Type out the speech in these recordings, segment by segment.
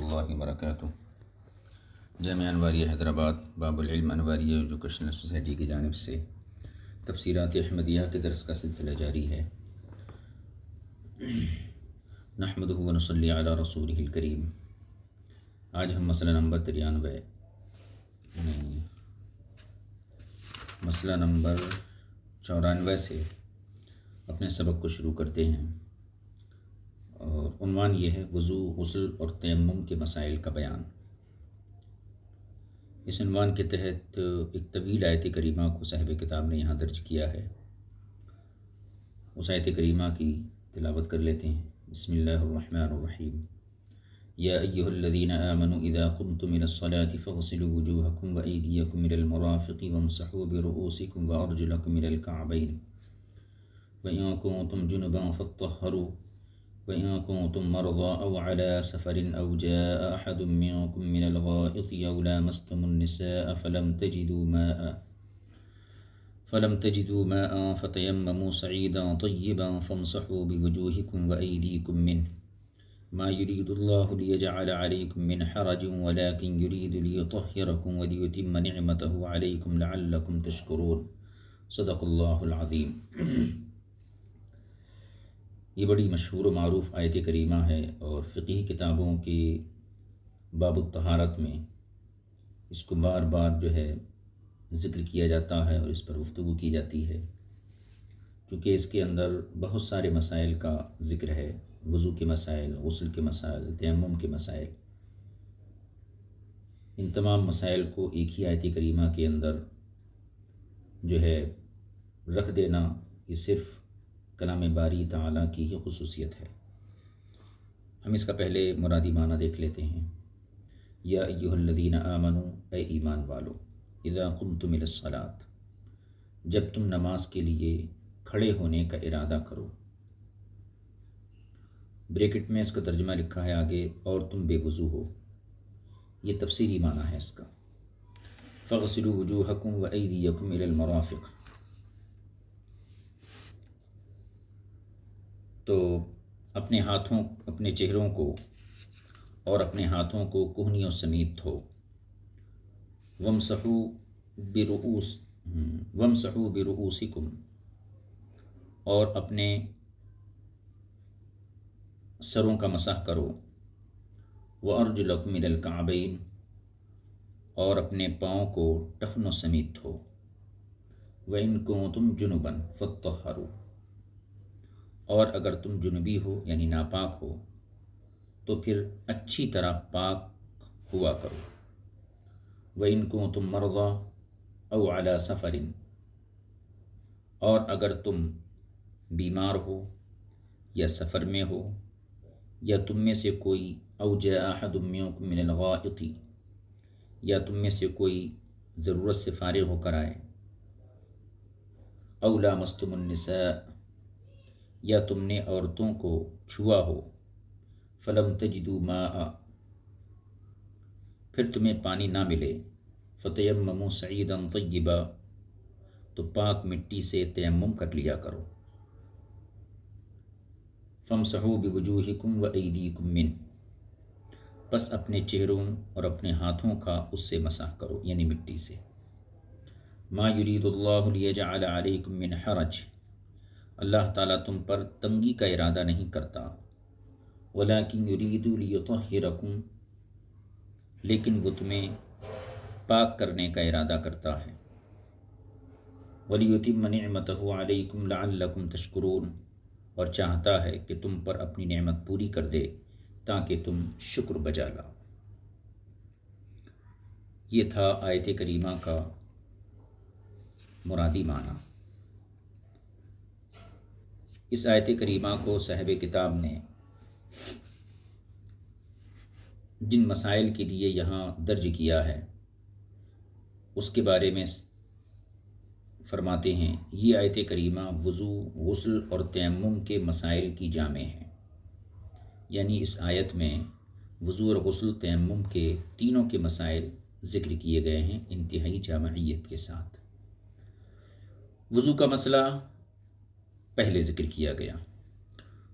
اللہ وبرکاتہ۔ جامعہ انواریہ حیدرآباد باب العلم انواریہ ایجوکیشنل سوسائٹی کی جانب سے تفسیرات احمدیہ کے درس کا سلسلہ جاری ہے۔ نحمدہ و نصلی علی رسولہ الکریم۔ آج ہم مسئلہ نمبر 94 سے اپنے سبق کو شروع کرتے ہیں، اور عنوان یہ ہے وضو، غسل اور تیمم کے مسائل کا بیان۔ اس عنوان کے تحت ایک طویل آیت کریمہ کو صاحب کتاب نے یہاں درج کیا ہے۔ اس آیت کریمہ کی تلاوت کر لیتے ہیں۔ بسم اللہ الرحمن الرحیم۔ یا ایہا الذین آمنوا اذا قمتم الى الصلاة فاغسلوا وجوہکم وایدیکم الى المرافق وامسحوا برؤوسکم وارجلکم الى الکعبین وإن كنتم جنبا فاطهروا وإن كنتم مرضى أو على سفر أو جاء أحد منكم من الغائط أو لامستم النساء فلم تجدوا ماء فتيمموا صعيدا طيبا فامسحوا بوجوهكم وأيديكم منه ما يريد الله ليجعل عليكم من حرج ولكن يريد ليطهركم وليتم نعمته عليكم لعلكم تشكرون۔ صدق اللہ العظیم۔ یہ بڑی مشہور و معروف آیت کریمہ ہے، اور فقہی کتابوں کی باب الطہارت میں اس کو بار بار ذکر کیا جاتا ہے اور اس پر گفتگو کی جاتی ہے، چونکہ اس کے اندر بہت سارے مسائل کا ذکر ہے، وضو کے مسائل، غسل کے مسائل، تیمم کے مسائل۔ ان تمام مسائل کو ایک ہی آیت کریمہ کے اندر رکھ دینا، یہ صرف کلام باری تعالیٰ کی ہی خصوصیت ہے۔ ہم اس کا پہلے مرادی معنی دیکھ لیتے ہیں۔ یا ایہا الذین آمنوا، اے ایمان والو، اذا قمتم الی الصلاۃ، جب تم نماز کے لیے کھڑے ہونے کا ارادہ کرو۔ بریکٹ میں اس کا ترجمہ لکھا ہے آگے، اور تم بے وضو ہو۔ یہ تفسیری معنی ہے اس کا۔ فاغسلوا وجوہکم وایدیکم الی المرافق، تو اپنے ہاتھوں، اپنے چہروں کو اور اپنے ہاتھوں کو کہنیوں سمیت دھو۔ وامسحوا برؤوسکم، اور اپنے سروں کا مسح کرو۔ وارجلکم الی الکعبین، اور اپنے پاؤں کو ٹخنوں سمیت دھو۔ وإن کنتم جنبا فاطہروا، اور اگر تم جنبی ہو یعنی ناپاک ہو تو پھر اچھی طرح پاک ہوا کرو۔ وإن كنتم مرضى أو على سفر، اور اگر تم بیمار ہو یا سفر میں ہو، یا تم میں سے کوئی أو جاء أحد منكم من الغائط، یا تم میں سے کوئی ضرورت سے فارغ ہو کر آئے۔ أو لامستم النساء، یا تم نے عورتوں کو چھوا ہو۔ فلم تجدوا ماء، پھر تمہیں پانی نہ ملے۔ فتیمموا صعیدا طیبا، تو پاک مٹی سے تیمم کر لیا کرو۔ فامسحوا بوجوہکم وایدیکم منہ، پس اپنے چہروں اور اپنے ہاتھوں کا اس سے مسح کرو یعنی مٹی سے۔ ما یرید اللہ لیجعل علیکم من حرج، اللہ تعالیٰ تم پر تنگی کا ارادہ نہیں کرتا۔ ولیکن یرید لیطہرکم، لیکن وہ تمہیں پاک کرنے کا ارادہ کرتا ہے۔ ولیتم نعمتہ علیکم لعلکم تشکرون، اور چاہتا ہے کہ تم پر اپنی نعمت پوری کر دے تاکہ تم شکر بجا لاؤ۔ یہ تھا آیت کریمہ کا مرادی معنی۔ اس آیت کریمہ کو صاحب کتاب نے جن مسائل کے لیے یہاں درج کیا ہے اس کے بارے میں فرماتے ہیں، یہ آیت کریمہ وضو، غسل اور تیمم کے مسائل کی جامع ہے، یعنی اس آیت میں وضو اور غسل، تیمم کے تینوں کے مسائل ذکر کیے گئے ہیں انتہائی جامعیت کے ساتھ۔ وضو کا مسئلہ پہلے ذکر کیا گیا،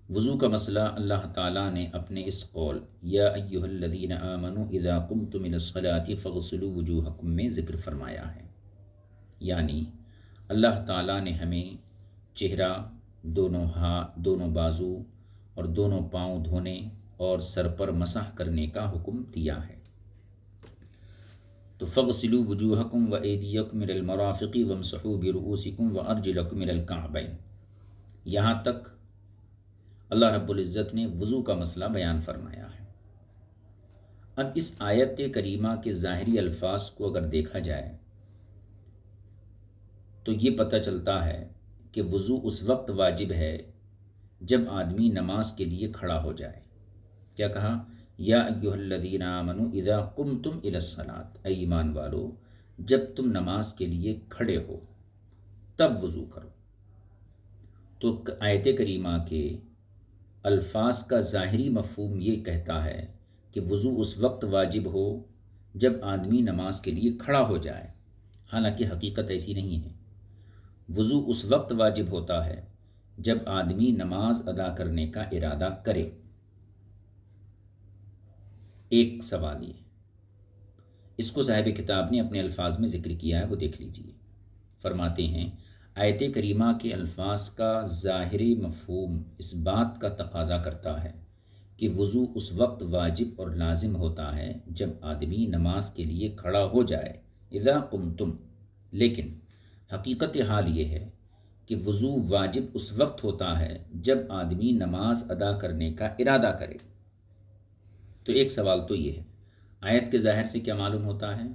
وضو کا مسئلہ اللہ تعالیٰ نے اپنے اس قول یا ایہا الذین آمنوا اذا قمتم الی الصلاۃ فاغسلوا وجوہکم میں ذکر فرمایا ہے، یعنی اللہ تعالیٰ نے ہمیں چہرہ، دونوں ہاتھ، دونوں بازو اور دونوں پاؤں دھونے اور سر پر مسح کرنے کا حکم دیا ہے۔ تو فاغسلوا وجوہکم وایدیکم الی المرافق وامسحوا برؤوسکم وارجلکم الی الکعبین، یہاں تک اللہ رب العزت نے وضو کا مسئلہ بیان فرمایا ہے۔ اب اس آیت کریمہ کے ظاہری الفاظ کو اگر دیکھا جائے تو یہ پتہ چلتا ہے کہ وضو اس وقت واجب ہے جب آدمی نماز کے لیے کھڑا ہو جائے۔ کیا کہا؟ یا ایھا الذین آمنوا اذا قمتم الی الصلاۃ، اے ایمان والو جب تم نماز کے لیے کھڑے ہو تب وضو کرو۔ تو آیت کریمہ کے الفاظ کا ظاہری مفہوم یہ کہتا ہے کہ وضو اس وقت واجب ہو جب آدمی نماز کے لیے کھڑا ہو جائے، حالانکہ حقیقت ایسی نہیں ہے۔ وضو اس وقت واجب ہوتا ہے جب آدمی نماز ادا کرنے کا ارادہ کرے۔ ایک سوال یہ، اس کو صاحب کتاب نے اپنے الفاظ میں ذکر کیا ہے، وہ دیکھ لیجئے۔ فرماتے ہیں آیت کریمہ کے الفاظ کا ظاہری مفہوم اس بات کا تقاضا کرتا ہے کہ وضو اس وقت واجب اور لازم ہوتا ہے جب آدمی نماز کے لیے کھڑا ہو جائے، اذا قمتم، لیکن حقیقت حال یہ ہے کہ وضو واجب اس وقت ہوتا ہے جب آدمی نماز ادا کرنے کا ارادہ کرے۔ تو ایک سوال تو یہ ہے، آیت کے ظاہر سے کیا معلوم ہوتا ہے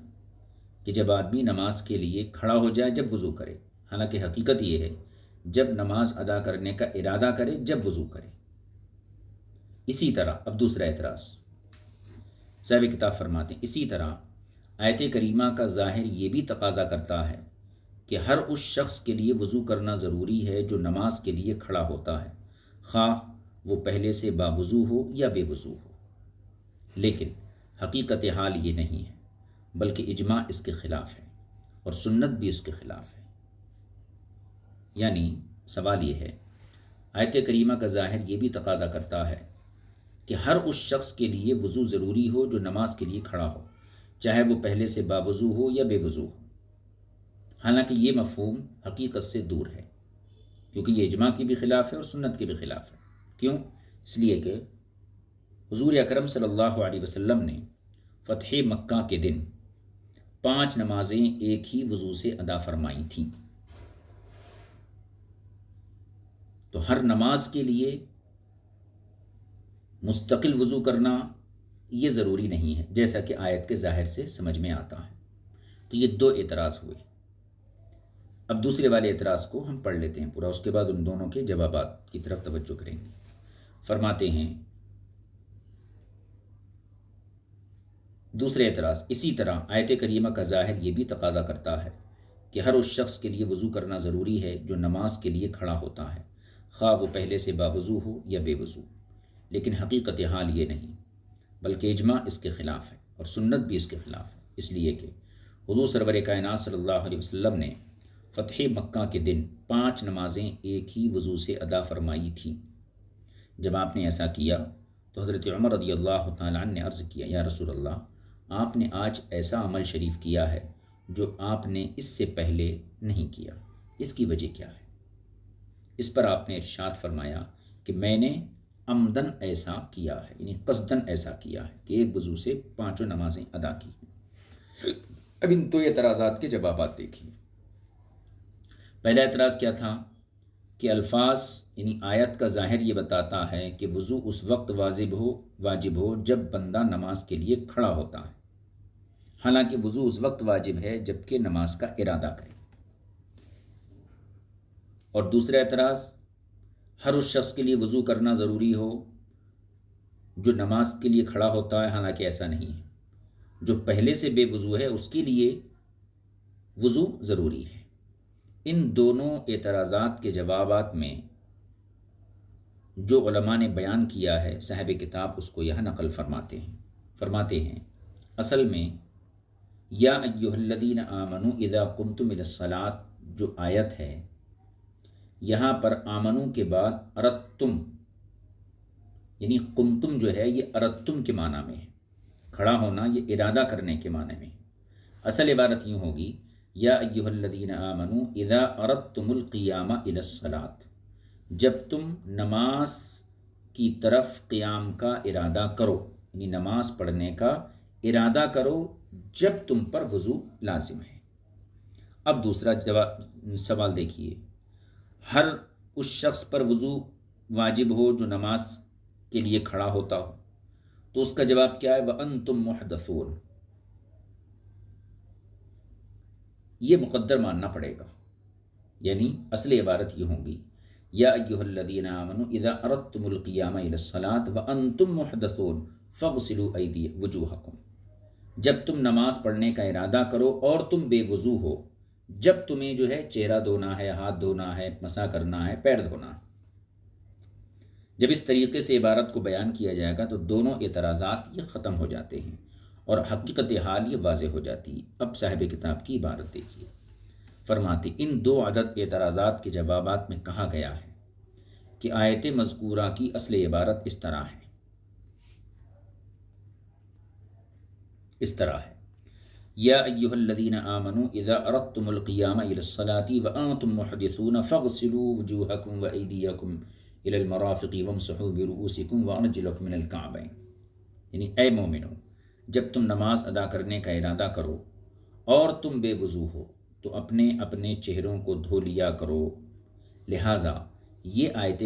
کہ جب آدمی نماز کے لیے کھڑا ہو جائے جب وضو کرے، حالانکہ حقیقت یہ ہے جب نماز ادا کرنے کا ارادہ کرے جب وضو کرے۔ اسی طرح اب دوسرا اعتراض، صاحب کتاب فرماتے ہیں اسی طرح آیت کریمہ کا ظاہر یہ بھی تقاضا کرتا ہے کہ ہر اس شخص کے لیے وضو کرنا ضروری ہے جو نماز کے لیے کھڑا ہوتا ہے، خواہ وہ پہلے سے باوضو ہو یا بے وضو ہو۔ لیکن حقیقت حال یہ نہیں ہے، بلکہ اجماع اس کے خلاف ہے اور سنت بھی اس کے خلاف ہے۔ یعنی سوال یہ ہے، آیت کریمہ کا ظاہر یہ بھی تقاضا کرتا ہے کہ ہر اس شخص کے لیے وضو ضروری ہو جو نماز کے لیے کھڑا ہو، چاہے وہ پہلے سے باوضو ہو یا بے وضو ہو۔ حالانکہ یہ مفہوم حقیقت سے دور ہے، کیونکہ یہ اجماع کی بھی خلاف ہے اور سنت کے بھی خلاف ہے۔ کیوں؟ اس لیے کہ حضور اکرم صلی اللہ علیہ وسلم نے فتح مکہ کے دن 5 نمازیں ایک ہی وضو سے ادا فرمائی تھیں۔ تو ہر نماز کے لیے مستقل وضو کرنا یہ ضروری نہیں ہے، جیسا کہ آیت کے ظاہر سے سمجھ میں آتا ہے۔ تو یہ 2 اعتراض ہوئے۔ اب دوسرے والے اعتراض کو ہم پڑھ لیتے ہیں پورا، اس کے بعد ان دونوں کے جوابات کی طرف توجہ کریں گے۔ فرماتے ہیں دوسرے اعتراض، اسی طرح آیت کریمہ کا ظاہر یہ بھی تقاضا کرتا ہے کہ ہر اس شخص کے لیے وضو کرنا ضروری ہے جو نماز کے لیے کھڑا ہوتا ہے، خواہ وہ پہلے سے باوضو ہو یا بے وضو۔ لیکن حقیقت حال یہ نہیں، بلکہ اجماع اس کے خلاف ہے اور سنت بھی اس کے خلاف ہے، اس لیے کہ حضور سرور کائنات صلی اللہ علیہ وسلم نے فتح مکہ کے دن 5 نمازیں ایک ہی وضو سے ادا فرمائی تھیں۔ جب آپ نے ایسا کیا تو حضرت عمر رضی اللہ تعالیٰ عنہ نے عرض کیا، یا رسول اللہ، آپ نے آج ایسا عمل شریف کیا ہے جو آپ نے اس سے پہلے نہیں کیا، اس کی وجہ کیا ہے؟ اس پر آپ نے ارشاد فرمایا کہ میں نے عمدن ایسا کیا ہے، یعنی قصدن ایسا کیا ہے کہ ایک وضو سے 5 نمازیں ادا کی۔ اب ان 2 اعتراضات کے جوابات دیکھیے۔ پہلا اعتراض کیا تھا کہ الفاظ یعنی آیت کا ظاہر یہ بتاتا ہے کہ وضو اس وقت واجب ہو جب بندہ نماز کے لیے کھڑا ہوتا ہے، حالانکہ وضو اس وقت واجب ہے جبکہ نماز کا ارادہ کرے۔ اور دوسرا اعتراض، ہر اس شخص کے لیے وضو کرنا ضروری ہو جو نماز کے لیے کھڑا ہوتا ہے، حالانکہ ایسا نہیں ہے، جو پہلے سے بے وضو ہے اس کے لیے وضو ضروری ہے۔ ان دونوں اعتراضات کے جوابات میں جو علماء نے بیان کیا ہے، صاحب کتاب اس کو یہ نقل فرماتے ہیں اصل میں یا ایھا الذین آمنوا اذا قمتم الی الصلاۃ جو آیت ہے، یہاں پر آمنو کے بعد ارتم یعنی قمتم جو ہے یہ ارتم کے معنی میں ہے، کھڑا ہونا یہ ارادہ کرنے کے معنی میں ہے۔ اصل عبارت یوں ہوگی یا ایھا الذین آمنوا اذا اردتم القیام الی الصلاۃ، جب تم نماز کی طرف قیام کا ارادہ کرو، یعنی نماز پڑھنے کا ارادہ کرو جب تم پر وضو لازم ہے۔ اب دوسرا سوال دیکھیے، ہر اس شخص پر وضو واجب ہو جو نماز کے لیے کھڑا ہوتا ہو، تو اس کا جواب کیا ہے؟ وَأَنْتُمْ مُحْدَثُونَ، یہ مقدر ماننا پڑے گا، یعنی اصل عبارت یہ ہوگی یا ایھا الذین آمنوا اذا اردتم القیام الی الصلاۃ وانتم محدثون فاغسلوا وجوہکم، جب تم نماز پڑھنے کا ارادہ کرو اور تم بے وضو ہو، جب تمہیں جو ہے چہرہ دھونا ہے، ہاتھ دھونا ہے، مسح کرنا ہے، پیر دھونا ہے۔ جب اس طریقے سے عبارت کو بیان کیا جائے گا تو دونوں اعتراضات یہ ختم ہو جاتے ہیں اور حقیقت حال یہ واضح ہو جاتی ہے۔ اب صاحب کتاب کی عبارت دیکھیے، فرماتے ان دو عدد اعتراضات کے جوابات میں کہا گیا ہے کہ آیت مذکورہ کی اصل عبارت اس طرح ہے، یا ایھا الذین آمنوا اذا اردتم القیام الی الصلاۃ وانتم محدثون فاغسلوا وجوہکم وایدیکم الی المرافق وامسحوا برؤوسکم وارجلکم من الکعبین، یعنی اے مومنو، جب تم نماز ادا کرنے کا ارادہ کرو اور تم بے وضو ہو تو اپنے اپنے چہروں کو دھو لیا کرو۔ لہٰذا آیت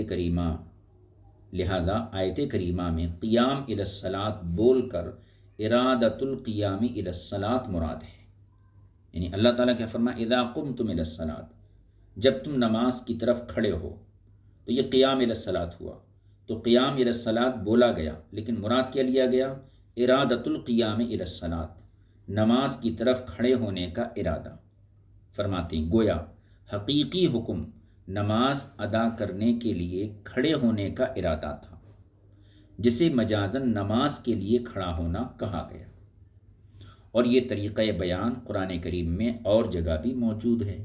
کریمہ میں قیام الی الصلاۃ بول کر ارادۃ القیام الی الصلاۃ مراد ہے، یعنی اللہ تعالیٰ کیا فرمایا اذا قمتم الی الصلاۃ، جب تم نماز کی طرف کھڑے ہو، تو یہ قیام الی الصلاۃ ہوا، تو قیام الی الصلاۃ بولا گیا لیکن مراد کیا لیا گیا؟ ارادۃ القیام الی الصلاۃ، نماز کی طرف کھڑے ہونے کا ارادہ۔ فرماتے ہیں گویا حقیقی حکم نماز ادا کرنے کے لیے کھڑے ہونے کا ارادہ تھا، جسے مجازاً نماز کے لیے کھڑا ہونا کہا گیا، اور یہ طریقہ بیان قرآن کریم میں اور جگہ بھی موجود ہے،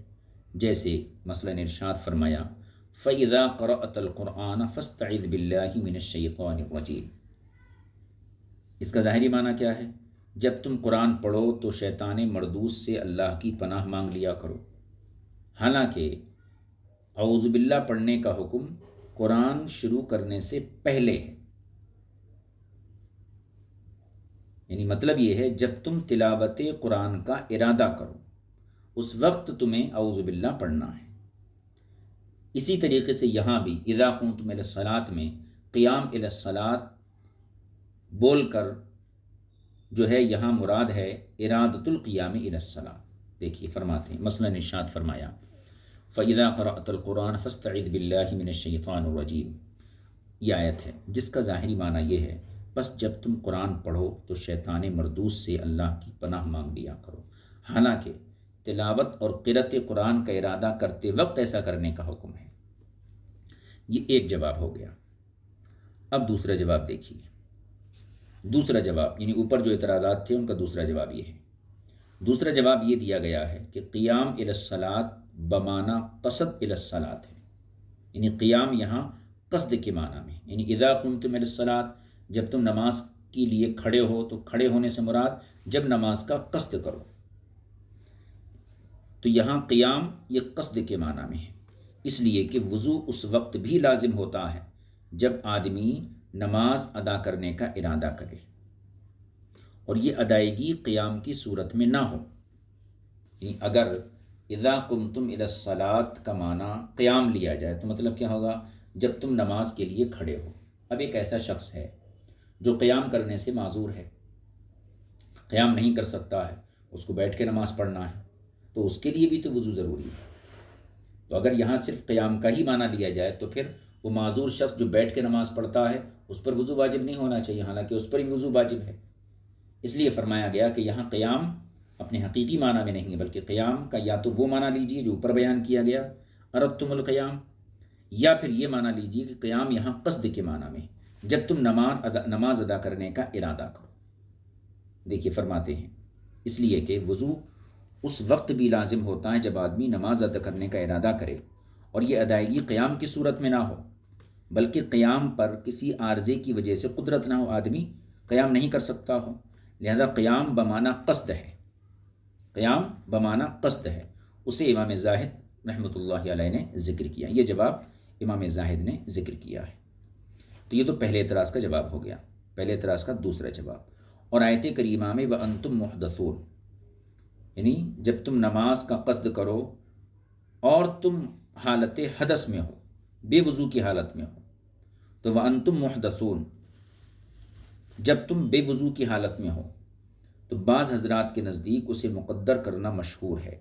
جیسے مثلاً ارشاد فرمایا فَإِذَا قَرَأْتَ الْقُرْآنَ فَاسْتَعِذْ بِاللَّهِ مِنَ الشَّيْطَانِ الرَّجِيمِ، اس کا ظاہری معنی کیا ہے؟ جب تم قرآن پڑھو تو شیطان مردود سے اللہ کی پناہ مانگ لیا کرو۔ حالانکہ اعوذ باللہ پڑھنے کا حکم قرآن شروع کرنے سے پہلے ہے، یعنی مطلب یہ ہے جب تم تلاوت قرآن کا ارادہ کرو اس وقت تمہیں اعوذ باللہ پڑھنا ہے۔ اسی طریقے سے یہاں بھی اذا قمتم الی الصلاۃ میں قیام الی الصلاۃ بول کر جو ہے یہاں مراد ہے ارادۃ القیام الی الصلاۃ۔ دیکھیے فرماتے ہیں مثلاً ارشاد فرمایا فَإِذَا قَرَأْتَ الْقُرْآنَ فَاسْتَعِذْ بِاللَّهِ مِنَ الشَّيْطَانِ الرَّجِيمِ، یہ آیت ہے جس کا ظاہری معنی یہ ہے بس جب تم قرآن پڑھو تو شیطان مردود سے اللہ کی پناہ مانگ لیا کرو۔ حالانکہ تلاوت اور قرأت قرآن کا ارادہ کرتے وقت ایسا کرنے کا حکم ہے۔ یہ ایک جواب ہو گیا۔ اب دوسرا جواب دیکھیے، دوسرا جواب یعنی اوپر جو اعتراضات تھے ان کا دوسرا جواب یہ ہے۔ دوسرا جواب یہ دیا گیا ہے کہ قیام الی الصلاۃ بمعنی قصد الی الصلاۃ ہے، یعنی قیام یہاں قصد کے معنی میں، یعنی اذا قمتم الی الصلاۃ جب تم نماز کے لیے کھڑے ہو تو کھڑے ہونے سے مراد جب نماز کا قصد کرو، تو یہاں قیام یہ قصد کے معنی میں ہے، اس لیے کہ وضو اس وقت بھی لازم ہوتا ہے جب آدمی نماز ادا کرنے کا ارادہ کرے، اور یہ ادائیگی قیام کی صورت میں نہ ہو، یعنی اگر اذا قمتم الی الصلاۃ کا معنی قیام لیا جائے تو مطلب کیا ہوگا؟ جب تم نماز کے لیے کھڑے ہو۔ اب ایک ایسا شخص ہے جو قیام کرنے سے معذور ہے، قیام نہیں کر سکتا ہے، اس کو بیٹھ کے نماز پڑھنا ہے، تو اس کے لیے بھی تو وضو ضروری ہے۔ تو اگر یہاں صرف قیام کا ہی معنی لیا جائے تو پھر وہ معذور شخص جو بیٹھ کے نماز پڑھتا ہے اس پر وضو واجب نہیں ہونا چاہیے، حالانکہ اس پر ہی وضو واجب ہے۔ اس لیے فرمایا گیا کہ یہاں قیام اپنے حقیقی معنی میں نہیں ہے، بلکہ قیام کا یا تو وہ معنی لیجیے جو اوپر بیان کیا گیا اردتم القیام، یا پھر یہ معنی لیجیے کہ قیام یہاں قصد کے معنی میں جب تم نماز ادا کرنے کا ارادہ کرو۔ دیکھیے فرماتے ہیں اس لیے کہ وضو اس وقت بھی لازم ہوتا ہے جب آدمی نماز ادا کرنے کا ارادہ کرے، اور یہ ادائیگی قیام کی صورت میں نہ ہو، بلکہ قیام پر کسی عارضے کی وجہ سے قدرت نہ ہو، آدمی قیام نہیں کر سکتا ہو، لہذا قیام بمعنی قصد ہے، قیام بمعنی قصد ہے، اسے امام زاہد رحمۃ اللہ علیہ نے ذکر کیا۔ یہ جواب امام زاہد نے ذکر کیا ہے۔ تو یہ تو پہلے اعتراض کا جواب ہو گیا، پہلے اعتراض کا دوسرا جواب۔ اور آیت کریمہ میں وَأَنْتُمْ مُحْدَثُونَ، یعنی جب تم نماز کا قصد کرو اور تم حالت حدث میں ہو، بے وضو کی حالت میں ہو، تو وَأَنْتُمْ مُحْدَثُونَ، جب تم بے وضو کی حالت میں ہو تو بعض حضرات کے نزدیک اسے مقدر کرنا مشہور ہے۔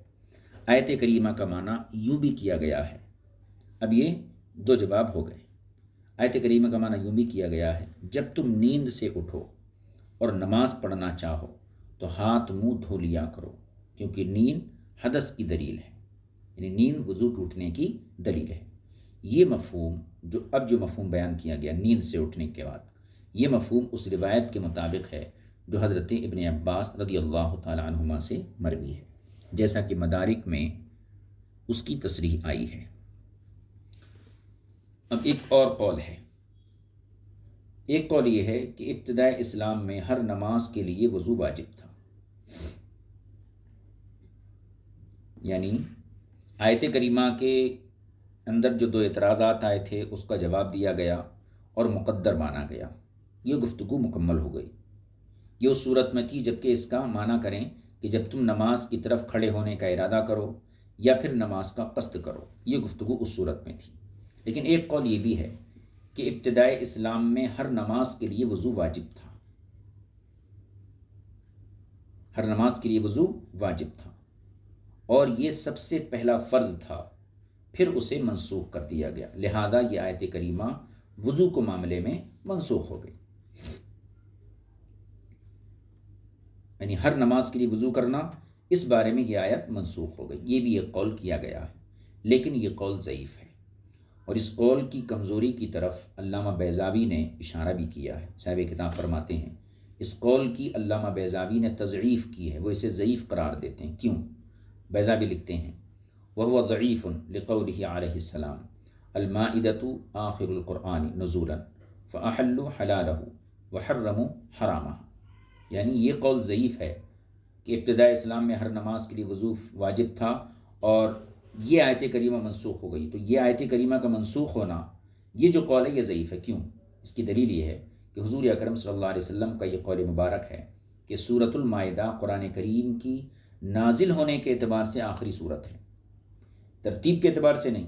آیت کریمہ کا معنی یوں بھی کیا گیا ہے۔ اب یہ دو جواب ہو گئے۔ آیت کریمہ کا معنی یوں بھی کیا گیا ہے، جب تم نیند سے اٹھو اور نماز پڑھنا چاہو تو ہاتھ منہ دھو لیا کرو، کیونکہ نیند حدث کی دلیل ہے، یعنی نیند وضو ٹوٹنے کی دلیل ہے۔ یہ مفہوم جو مفہوم بیان کیا گیا نیند سے اٹھنے کے بعد، یہ مفہوم اس روایت کے مطابق ہے جو حضرت ابن عباس رضی اللہ تعالی عنہما سے مروی ہے، جیسا کہ مدارک میں اس کی تصریح آئی ہے۔ اب ایک اور قول ہے، ایک قول یہ ہے کہ ابتدائے اسلام میں ہر نماز کے لیے وضو واجب تھا، یعنی آیت کریمہ کے اندر جو دو اعتراضات آئے تھے اس کا جواب دیا گیا اور مقدر مانا گیا، یہ گفتگو مکمل ہو گئی۔ یہ اس صورت میں تھی جبکہ اس کا معنی کریں کہ جب تم نماز کی طرف کھڑے ہونے کا ارادہ کرو یا پھر نماز کا قصد کرو، یہ گفتگو اس صورت میں تھی۔ لیکن ایک قول یہ بھی ہے کہ ابتدائے اسلام میں ہر نماز کے لیے وضو واجب تھا، ہر نماز کے لیے وضو واجب تھا، اور یہ سب سے پہلا فرض تھا، پھر اسے منسوخ کر دیا گیا، لہذا یہ آیت کریمہ وضو کو معاملے میں منسوخ ہو گئی، یعنی ہر نماز کے لیے وضو کرنا، اس بارے میں یہ آیت منسوخ ہو گئی۔ یہ بھی ایک قول کیا گیا ہے، لیکن یہ قول ضعیف ہے، اور اس قول کی کمزوری کی طرف علامہ بیضاوی نے اشارہ بھی کیا ہے۔ صاحب کتاب فرماتے ہیں اس قول کی علامہ بیضاوی نے تضعیف کی ہے، وہ اسے ضعیف قرار دیتے ہیں۔ کیوں؟ بیضاوی لکھتے ہیں وَهُوَ ضَعِيفٌ لِقَوْلِهِ عَلَيْهِ السَّلَامُ الْمَائِدَةُ آخِرُ الْقُرْآنِ نُزُولًا فَأَحَلُّوا حَلَالَهُ وَحَرَّمُوا حَرَامَهُ، یعنی یہ قول ضعیف ہے کہ ابتداء اسلام میں ہر نماز کے لیے وضو واجب تھا اور یہ آیت کریمہ منسوخ ہو گئی، تو یہ آیت کریمہ کا منسوخ ہونا، یہ جو قول ہے یہ ضعیف ہے۔ کیوں؟ اس کی دلیل یہ ہے کہ حضور اکرم صلی اللہ علیہ وسلم کا یہ قول مبارک ہے کہ سورۃ المائدہ قرآن کریم کی نازل ہونے کے اعتبار سے آخری سورت ہے، ترتیب کے اعتبار سے نہیں۔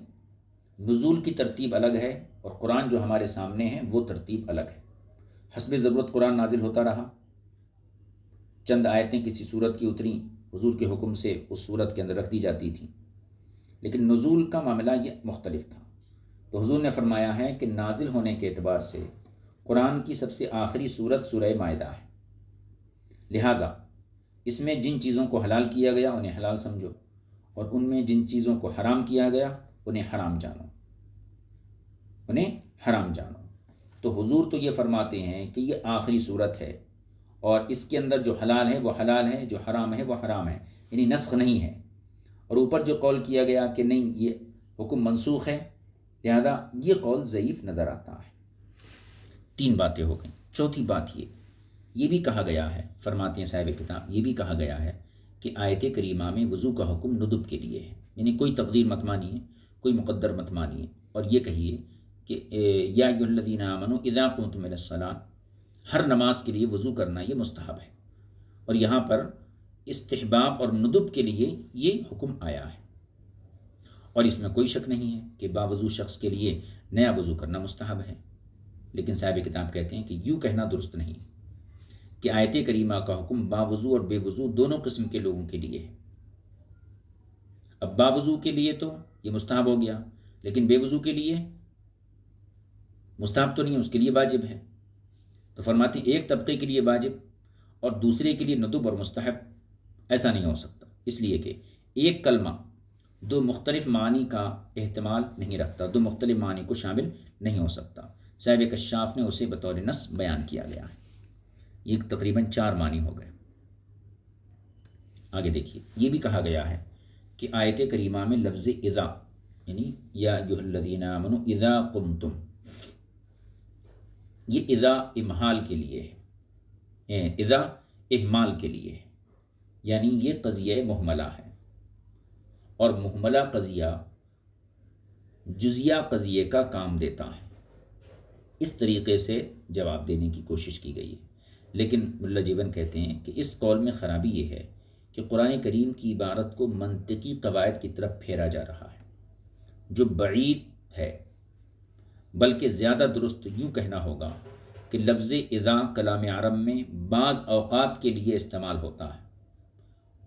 نزول کی ترتیب الگ ہے اور قرآن جو ہمارے سامنے ہے وہ ترتیب الگ ہے۔ حسب ضرورت قرآن نازل ہوتا رہا، چند آیتیں کسی صورت کی اتریں، حضور کے حکم سے اس صورت کے اندر رکھ دی جاتی تھیں، لیکن نزول کا معاملہ یہ مختلف تھا۔ تو حضور نے فرمایا ہے کہ نازل ہونے کے اعتبار سے قرآن کی سب سے آخری صورت سورہ مائدہ ہے، لہذا اس میں جن چیزوں کو حلال کیا گیا انہیں حلال سمجھو، اور ان میں جن چیزوں کو حرام کیا گیا انہیں حرام جانو، انہیں حرام جانو۔ تو حضور تو یہ فرماتے ہیں کہ یہ آخری صورت ہے اور اس کے اندر جو حلال ہے وہ حلال ہے، جو حرام ہے وہ حرام ہے، یعنی نسخ نہیں ہے۔ اور اوپر جو قول کیا گیا کہ نہیں یہ حکم منسوخ ہے، لہذا یہ قول ضعیف نظر آتا ہے۔ تین باتیں ہو گئیں۔ چوتھی بات یہ بھی کہا گیا ہے، فرماتے ہیں صاحب کتاب، یہ بھی کہا گیا ہے کہ آیت کریمہ میں وضو کا حکم ندب کے لیے ہے، یعنی کوئی تقدیر مت مانیے، کوئی مقدر مت مانیے، اور یہ کہیے کہ یا ایھا الذین آمنوا اذا قمتم الی الصلاۃ، ہر نماز کے لیے وضو کرنا یہ مستحب ہے، اور یہاں پر استحباب اور ندب کے لیے یہ حکم آیا ہے، اور اس میں کوئی شک نہیں ہے کہ باوضو شخص کے لیے نیا وضو کرنا مستحب ہے۔ لیکن صاحب کتاب کہتے ہیں کہ یوں کہنا درست نہیں کہ آیت کریمہ کا حکم باوضو اور بے وضو دونوں قسم کے لوگوں کے لیے ہے۔ اب باوضو کے لیے تو یہ مستحب ہو گیا، لیکن بے وضو کے لیے مستحب تو نہیں ہے، اس کے لیے واجب ہے۔ تو فرماتے ہیں ایک طبقے کے لیے واجب اور دوسرے کے لیے ندب اور مستحب، ایسا نہیں ہو سکتا، اس لیے کہ ایک کلمہ دو مختلف معنی کا احتمال نہیں رکھتا، دو مختلف معنی کو شامل نہیں ہو سکتا۔ صاحب کشاف نے اسے بطور نص بیان کیا گیا ہے۔ یہ تقریباً 4 معنی ہو گئے۔ آگے دیکھیے، یہ بھی کہا گیا ہے کہ آیت کریمہ میں لفظ اذا، یعنی یا ایھا الذین آمنوا اذا قمتم، یہ اذا امحال کے لیے ہے، اذا اہمال کے لیے ہے، یعنی یہ قضیہ محملہ ہے، اور محملہ قضیہ جزیہ قضیے کا کام دیتا ہے۔ اس طریقے سے جواب دینے کی کوشش کی گئی ہے، لیکن ملا جیون کہتے ہیں کہ اس قول میں خرابی یہ ہے کہ قرآن کریم کی عبارت کو منطقی قواعد کی طرف پھیرا جا رہا ہے، جو بعید ہے، بلکہ زیادہ درست یوں کہنا ہوگا کہ لفظ اذا کلام عرب میں بعض اوقات کے لیے استعمال ہوتا ہے،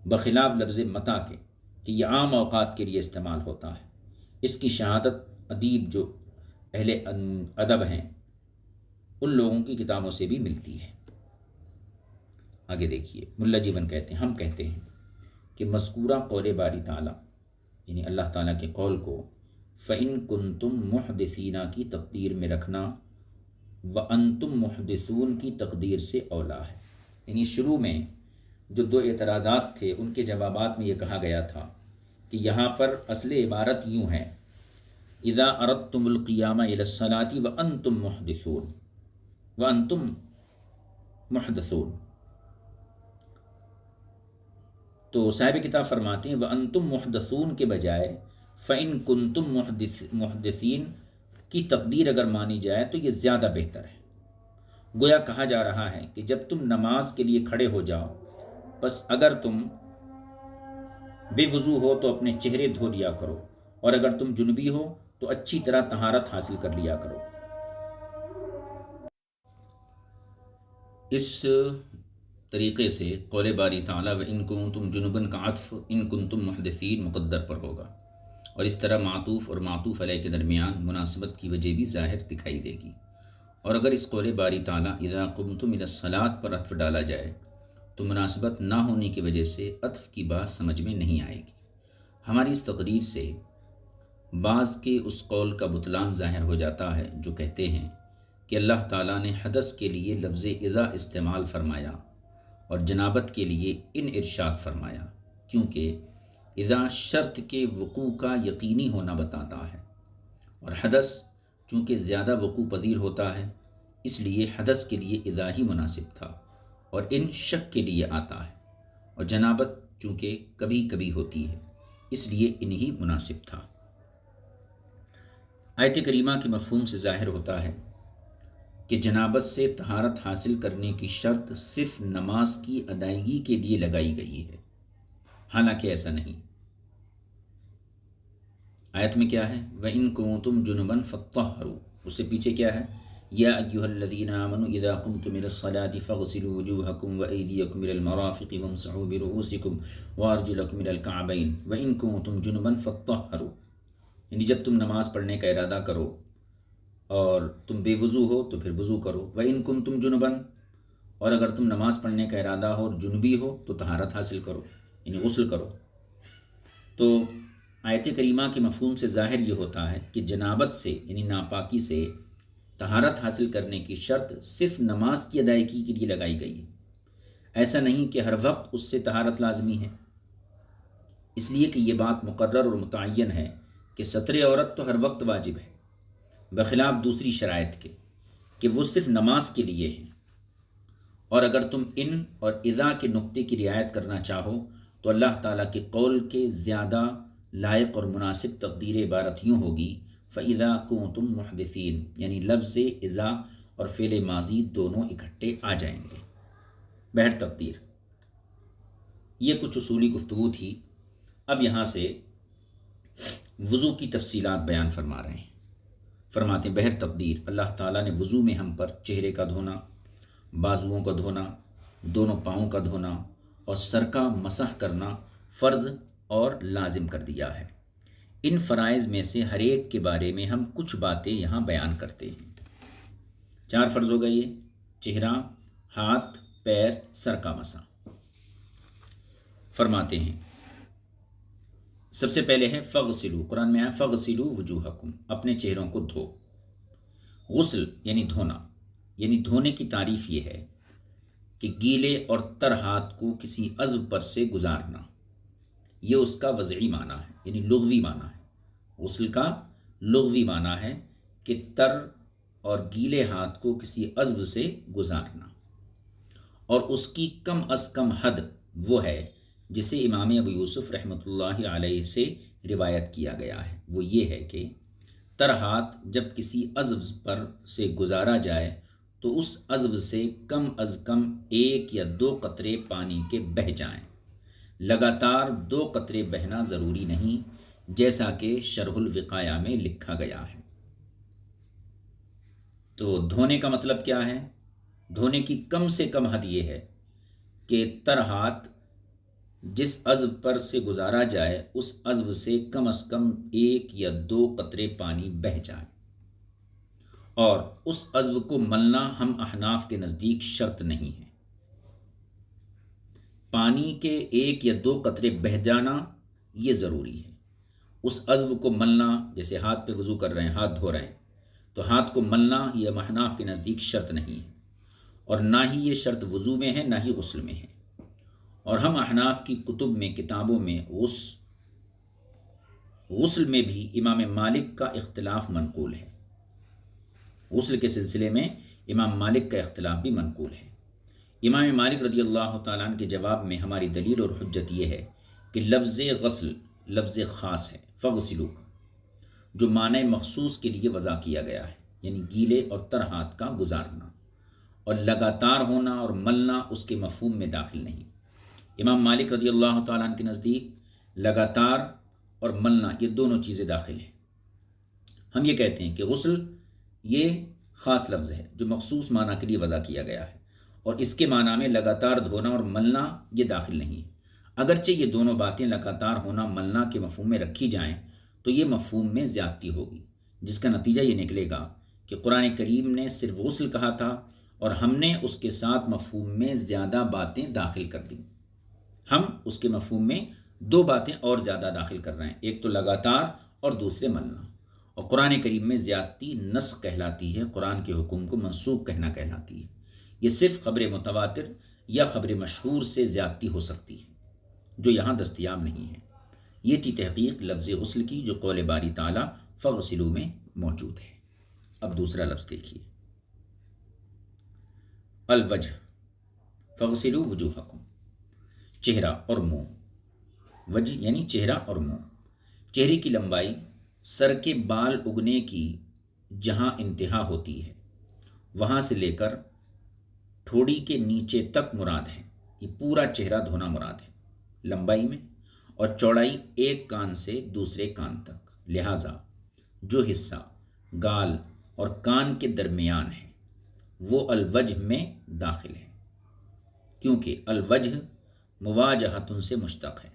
بخلاف لفظ متى کے کہ یہ عام اوقات کے لیے استعمال ہوتا ہے۔ اس کی شہادت ادیب جو اہل ادب ہیں ان لوگوں کی کتابوں سے بھی ملتی ہے۔ آگے دیکھیے، ملا جیون کہتے ہیں، ہم کہتے ہیں کہ مذکورہ قول باری تعالیٰ یعنی اللہ تعالیٰ کے قول کو فَإِن كُنتُم مُحْدِثِينَ کی تقدیر میں رکھنا وَأَنْتُم مُحْدِثُونَ کی تقدیر سے اولا ہے۔ یعنی شروع میں جو دو اعتراضات تھے ان کے جوابات میں یہ کہا گیا تھا کہ یہاں پر اصل عبارت یوں ہے اذا اردتم القیام الی الصلاۃ وانتم محدثون، وانتم محدثون، تو صاحب کتاب فرماتے ہیں وانتم محدثون کے بجائے فإن کنتم محدثین کی تقدیر اگر مانی جائے تو یہ زیادہ بہتر ہے۔ گویا کہا جا رہا ہے کہ جب تم نماز کے لیے کھڑے ہو جاؤ، بس اگر تم بے وضو ہو تو اپنے چہرے دھو لیا کرو، اور اگر تم جنبی ہو تو اچھی طرح طہارت حاصل کر لیا کرو۔ اس طریقے سے قول باری تعالیٰ وَإِن كُنتُم جُنُبًا کا عطف ان کنتم محدثین مقدر پر ہوگا، اور اس طرح معطوف اور معطوف علیہ کے درمیان مناسبت کی وجہ بھی ظاہر دکھائی دے گی۔ اور اگر اس قول باری تعالیٰ اذا قمتم الی الصلاۃ پر عطف ڈالا جائے تو مناسبت نہ ہونے کی وجہ سے عطف کی بات سمجھ میں نہیں آئے گی۔ ہماری اس تقریر سے بعض کے اس قول کا بطلان ظاہر ہو جاتا ہے جو کہتے ہیں کہ اللہ تعالیٰ نے حدث کے لیے لفظ اذا استعمال فرمایا اور جنابت کے لیے ان ارشاد فرمایا، کیونکہ اذا شرط کے وقوع کا یقینی ہونا بتاتا ہے، اور حدث چونکہ زیادہ وقوع پذیر ہوتا ہے اس لیے حدث کے لیے اذا ہی مناسب تھا، اور ان شک کے لیے آتا ہے، اور جنابت چونکہ کبھی کبھی ہوتی ہے اس لیے ان ہی مناسب تھا۔ آیت کریمہ کے مفہوم سے ظاہر ہوتا ہے کہ جنابت سے طہارت حاصل کرنے کی شرط صرف نماز کی ادائیگی کے لیے لگائی گئی ہے، حالانکہ ایسا نہیں۔ آیت میں کیا ہے؟ وَإِن كُنتُم جُنُبًا فَاطَّهَّرُوا، اس سے پیچھے کیا ہے؟ یا ایھا الذین آمنوا اذا قمتم الى الصلاۃ فاغسلوا وجوہکم وایدیکم الى المرافق وامسحوا برؤوسکم وارجلکم الى الکعبین وَإِن كنتم جُنُبًا فَاطَّهَّرُوا، یعنی جب تم نماز پڑھنے کا ارادہ کرو اور تم بے وضو ہو تو پھر وضو کرو، وَإِن كنتم جُنُبًا، اور اگر تم نماز پڑھنے کا ارادہ ہو اور جنبی ہو تو طہارت حاصل کرو یعنی غسل کرو۔ تو آیت کریمہ کے مفہوم سے ظاہر یہ ہوتا ہے کہ جنابت سے یعنی ناپاکی سے طہارت حاصل کرنے کی شرط صرف نماز کی ادائیگی کے لیے لگائی گئی ہے، ایسا نہیں کہ ہر وقت اس سے طہارت لازمی ہے، اس لیے کہ یہ بات مقرر اور متعین ہے کہ ستر عورت تو ہر وقت واجب ہے، بخلاف دوسری شرائط کے کہ وہ صرف نماز کے لیے ہیں۔ اور اگر تم ان اور اذا کے نقطے کی رعایت کرنا چاہو تو اللہ تعالیٰ کے قول کے زیادہ لائق اور مناسب تقدیر عبارت یوں ہوگی فَإِذَا كُنتُم مُحْدِثِينَ، یعنی لفظ اذا اور فعل ماضی دونوں اکٹھے آ جائیں گے۔ بہر تقدیر یہ کچھ اصولی گفتگو تھی۔ اب یہاں سے وضو کی تفصیلات بیان فرما رہے ہیں۔ فرماتے ہیں بہر تقدیر اللہ تعالیٰ نے وضو میں ہم پر چہرے کا دھونا، بازوؤں کا دھونا، دونوں پاؤں کا دھونا اور سر کا مسح کرنا فرض اور لازم کر دیا ہے۔ ان فرائض میں سے ہر ایک کے بارے میں ہم کچھ باتیں یہاں بیان کرتے ہیں۔ 4 فرض ہو گئے، یہ چہرہ، ہاتھ، پیر، سر کا مسح۔ فرماتے ہیں سب سے پہلے ہے فغسلوا، قرآن میں آیا فغسلوا وجوہکم، اپنے چہروں کو دھو۔ غسل یعنی دھونا، یعنی دھونے کی تعریف یہ ہے کہ گیلے اور تر ہاتھ کو کسی عضو پر سے گزارنا، یہ اس کا وضعی معنی ہے یعنی لغوی معنی ہے۔ غسل کا لغوی معنی ہے کہ تر اور گیلے ہاتھ کو کسی عضو سے گزارنا، اور اس کی کم از کم حد وہ ہے جسے امام ابو یوسف رحمۃ اللہ علیہ سے روایت کیا گیا ہے، وہ یہ ہے کہ تر ہاتھ جب کسی عضو پر سے گزارا جائے تو اس عضو سے کم از کم 1 یا 2 قطرے پانی کے بہہ جائیں، لگاتار 2 قطرے بہنا ضروری نہیں، جیسا کہ شرح الوقایہ میں لکھا گیا ہے۔ تو دھونے کا مطلب کیا ہے؟ دھونے کی کم سے کم حد یہ ہے کہ تر ہاتھ جس عضو پر سے گزارا جائے اس عضو سے کم از کم 1 یا 2 قطرے پانی بہہ جائے، اور اس عضو کو ملنا ہم احناف کے نزدیک شرط نہیں ہے۔ پانی کے 1 یا 2 قطرے بہہ جانا یہ ضروری ہے۔ اس عضو کو ملنا، جیسے ہاتھ پہ وضو کر رہے ہیں، ہاتھ دھو رہے ہیں، تو ہاتھ کو ملنا یہ احناف کے نزدیک شرط نہیں ہے، اور نہ ہی یہ شرط وضو میں ہے نہ ہی غسل میں ہے۔ اور ہم احناف کی کتب میں، کتابوں میں غسل میں بھی امام مالک کا اختلاف منقول ہے۔ غسل کے سلسلے میں امام مالک کا اختلاف بھی منقول ہے۔ امام مالک رضی اللہ تعالیٰ عنہ کے جواب میں ہماری دلیل اور حجت یہ ہے کہ لفظ غسل لفظ خاص ہے، فغسلوا کا، جو معنی مخصوص کے لیے وضع کیا گیا ہے، یعنی گیلے اور تر ہاتھ کا گزارنا، اور لگاتار ہونا اور ملنا اس کے مفہوم میں داخل نہیں۔ امام مالک رضی اللہ تعالیٰ عنہ کے نزدیک لگاتار اور ملنا یہ دونوں چیزیں داخل ہیں۔ ہم یہ کہتے ہیں کہ غسل یہ خاص لفظ ہے جو مخصوص معنی کے لیے وضع کیا گیا ہے، اور اس کے معنی میں لگاتار دھونا اور ملنا یہ داخل نہیں ہے۔ اگرچہ یہ دونوں باتیں لگاتار ہونا ملنا کے مفہوم میں رکھی جائیں تو یہ مفہوم میں زیادتی ہوگی، جس کا نتیجہ یہ نکلے گا کہ قرآن کریم نے صرف غسل کہا تھا اور ہم نے اس کے ساتھ مفہوم میں زیادہ باتیں داخل کر دیں۔ ہم اس کے مفہوم میں 2 باتیں اور زیادہ داخل کر رہے ہیں، ایک تو لگاتار اور دوسرے ملنا، اور قرآن کریم میں زیادتی نسخ کہلاتی ہے، قرآن کے حکم کو منسوخ کہنا کہلاتی ہے۔ یہ صرف خبر متواتر یا خبر مشہور سے زیادتی ہو سکتی ہے، جو یہاں دستیاب نہیں ہے۔ یہ تھی تحقیق لفظ غسل کی جو قول باری تعالیٰ فغسلوا میں موجود ہے۔ اب دوسرا لفظ دیکھیے، الوجہ، فغسلوا وجوہکم، چہرہ اور منہ۔ وجہ یعنی چہرہ اور منہ۔ چہرے کی لمبائی سر کے بال اگنے کی جہاں انتہا ہوتی ہے وہاں سے لے کر ٹھوڑی کے نیچے تک مراد ہے۔ یہ پورا چہرہ دھونا مراد ہے لمبائی میں، اور چوڑائی ایک کان سے دوسرے کان تک، لہٰذا جو حصہ گال اور کان کے درمیان ہے وہ الوجہ میں داخل ہے، کیونکہ الوجہ مواجہتن سے مشتق ہے،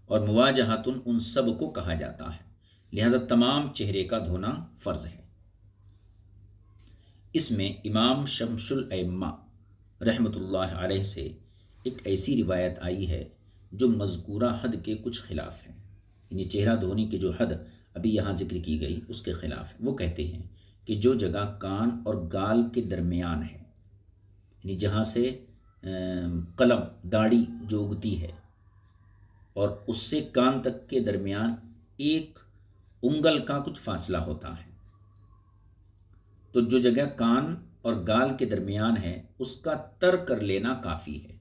اور مواجہتن ان سب کو کہا جاتا ہے، لہذا تمام چہرے کا دھونا فرض ہے۔ اس میں امام شمس الائمہ رحمۃ اللہ علیہ سے ایک ایسی روایت آئی ہے جو مذکورہ حد کے کچھ خلاف ہے، یعنی چہرہ دھونے کی جو حد ابھی یہاں ذکر کی گئی اس کے خلاف ہے۔ وہ کہتے ہیں کہ جو جگہ کان اور گال کے درمیان ہے، یعنی جہاں سے قلم داڑھی جو اگتی ہے اور اس سے کان تک کے درمیان 1 انگل کا کچھ فاصلہ ہوتا ہے، تو جو جگہ کان اور گال کے درمیان ہے اس کا تر کر لینا کافی ہے،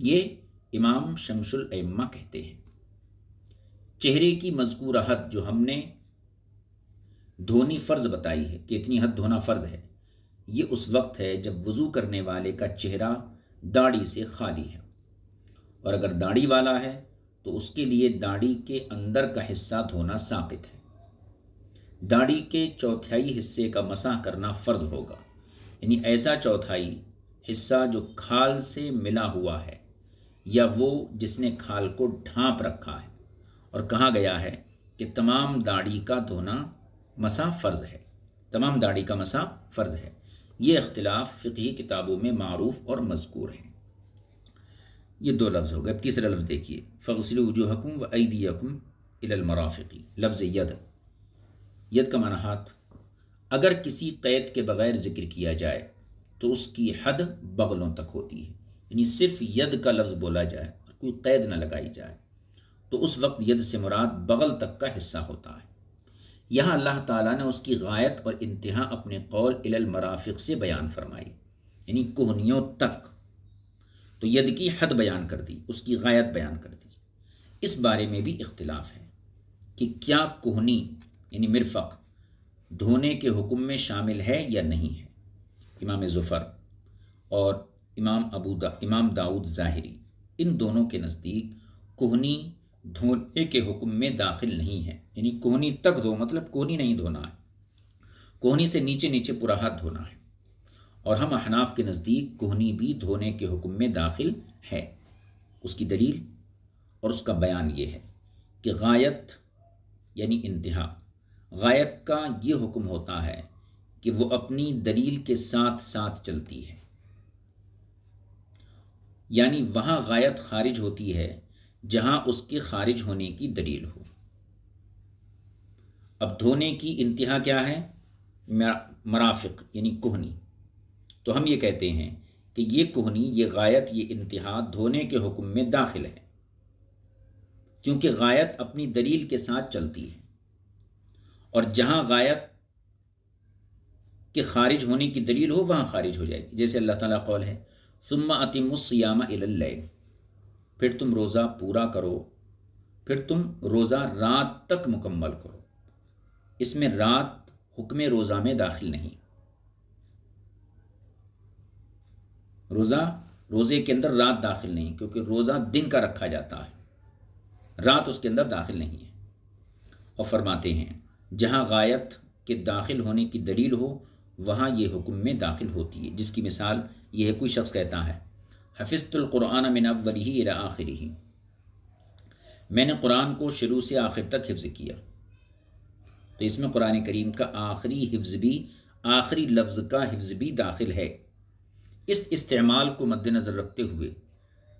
یہ امام شمس الائمہ کہتے ہیں۔ چہرے کی مذکورہ حد جو ہم نے دھونی فرض بتائی ہے کہ اتنی حد دھونا فرض ہے، یہ اس وقت ہے جب وضو کرنے والے کا چہرہ داڑھی سے خالی ہے، اور اگر داڑھی والا ہے تو اس کے لیے داڑھی کے اندر کا حصہ دھونا ساقط ہے۔ داڑھی کے چوتھائی حصے کا مسح کرنا فرض ہوگا، یعنی ایسا چوتھائی حصہ جو کھال سے ملا ہوا ہے یا وہ جس نے کھال کو ڈھانپ رکھا ہے، اور کہا گیا ہے کہ تمام داڑھی کا دھونا مسح فرض ہے، تمام داڑھی کا مسح فرض ہے۔ یہ اختلاف فقہی کتابوں میں معروف اور مذکور ہے۔ یہ 2 لفظ ہو گئے۔ اب تیسرا لفظ دیکھیے، فغسلوا وجوہکم وایدیکم الی المرافق، لفظ ید۔ ید کا معنی ہاتھ۔ اگر کسی قید کے بغیر ذکر کیا جائے تو اس کی حد بغلوں تک ہوتی ہے، یعنی صرف ید کا لفظ بولا جائے اور کوئی قید نہ لگائی جائے تو اس وقت ید سے مراد بغل تک کا حصہ ہوتا ہے۔ یہاں اللہ تعالیٰ نے اس کی غایت اور انتہا اپنے قول الی المرافق سے بیان فرمائی، یعنی کوہنیوں تک، تو ید کی حد بیان کر دی، اس کی غایت بیان کر دی۔ اس بارے میں بھی اختلاف ہے کہ کیا کوہنی یعنی مرفق دھونے کے حکم میں شامل ہے یا نہیں ہے۔ امام ظفر اور امام داؤد ظاہری، ان دونوں کے نزدیک کوہنی دھونے کے حکم میں داخل نہیں ہے، یعنی کوہنی تک دھو مطلب کوہنی نہیں دھونا ہے، کوہنی سے نیچے نیچے پورا ہاتھ دھونا ہے۔ اور ہم احناف کے نزدیک کوہنی بھی دھونے کے حکم میں داخل ہے۔ اس کی دلیل اور اس کا بیان یہ ہے کہ غایت یعنی انتہا، غایت کا یہ حکم ہوتا ہے کہ وہ اپنی دلیل کے ساتھ ساتھ چلتی ہے، یعنی وہاں غایت خارج ہوتی ہے جہاں اس کے خارج ہونے کی دلیل ہو۔ اب دھونے کی انتہا کیا ہے؟ مرافق یعنی کوہنی، تو ہم یہ کہتے ہیں کہ یہ کوہنی، یہ غایت، یہ انتہا دھونے کے حکم میں داخل ہے، کیونکہ غایت اپنی دلیل کے ساتھ چلتی ہے، اور جہاں غایت کے خارج ہونے کی دلیل ہو وہاں خارج ہو جائے گی۔ جیسے اللہ تعالیٰ قول ہے ثم اتموا الصیام الی اللیل، پھر تم روزہ پورا کرو، پھر تم روزہ رات تک مکمل کرو۔ اس میں رات حکم روزہ میں داخل نہیں، روزے کے اندر رات داخل نہیں، کیونکہ روزہ دن کا رکھا جاتا ہے، رات اس کے اندر داخل نہیں ہے۔ اور فرماتے ہیں جہاں غایت کے داخل ہونے کی دلیل ہو وہاں یہ حکم میں داخل ہوتی ہے، جس کی مثال یہ ہے، کوئی شخص کہتا ہے حفظت القرآن من اولہ الی آخرہ، میں نے قرآن کو شروع سے آخر تک حفظ کیا، تو اس میں قرآن کریم کا آخری حفظ بھی، آخری لفظ کا حفظ بھی داخل ہے۔ اس استعمال کو مد نظر رکھتے ہوئے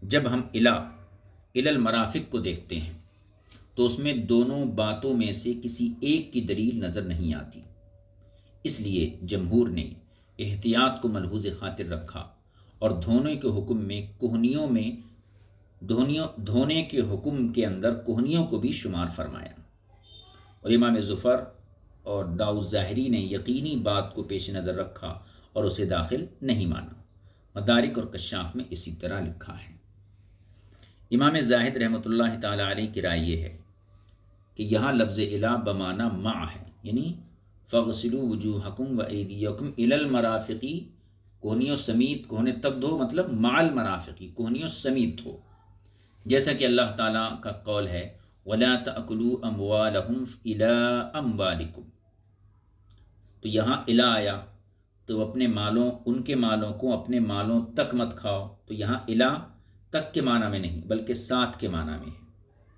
جب ہم الی المرافق کو دیکھتے ہیں تو اس میں دونوں باتوں میں سے کسی ایک کی دلیل نظر نہیں آتی، اس لیے جمہور نے احتیاط کو ملحوظ خاطر رکھا اور دھونے کے حکم میں کوہنیوں میں دھونے کے حکم کے اندر کوہنیوں کو بھی شمار فرمایا، اور امام ظفر اور داؤد ظاہری نے یقینی بات کو پیش نظر رکھا اور اسے داخل نہیں مانا۔ مدارک اور کشاف میں اسی طرح لکھا ہے۔ امام زاہد رحمۃ اللہ تعالی علیہ کی رائے یہ ہے کہ یہاں لفظ الی بمعنی مع ہے، یعنی فاغسلوا وجوہکم وایدیکم الی المرافق، کوہنیوں سمیت، کوہنے تک دھو مطلب مع المرافق، کوہنیوں سمیت دھو، جیسا کہ اللہ تعالیٰ کا قول ہے وَلَا تَأْكُلُوا أَمْوَالَهُمْ إِلَىٰ أَمْوَالِكُمْ، تو یہاں الی آیا تو اپنے مالوں، ان کے مالوں کو اپنے مالوں تک مت کھاؤ، تو یہاں الی تک کے معنی میں نہیں بلکہ ساتھ کے معنی میں ہے،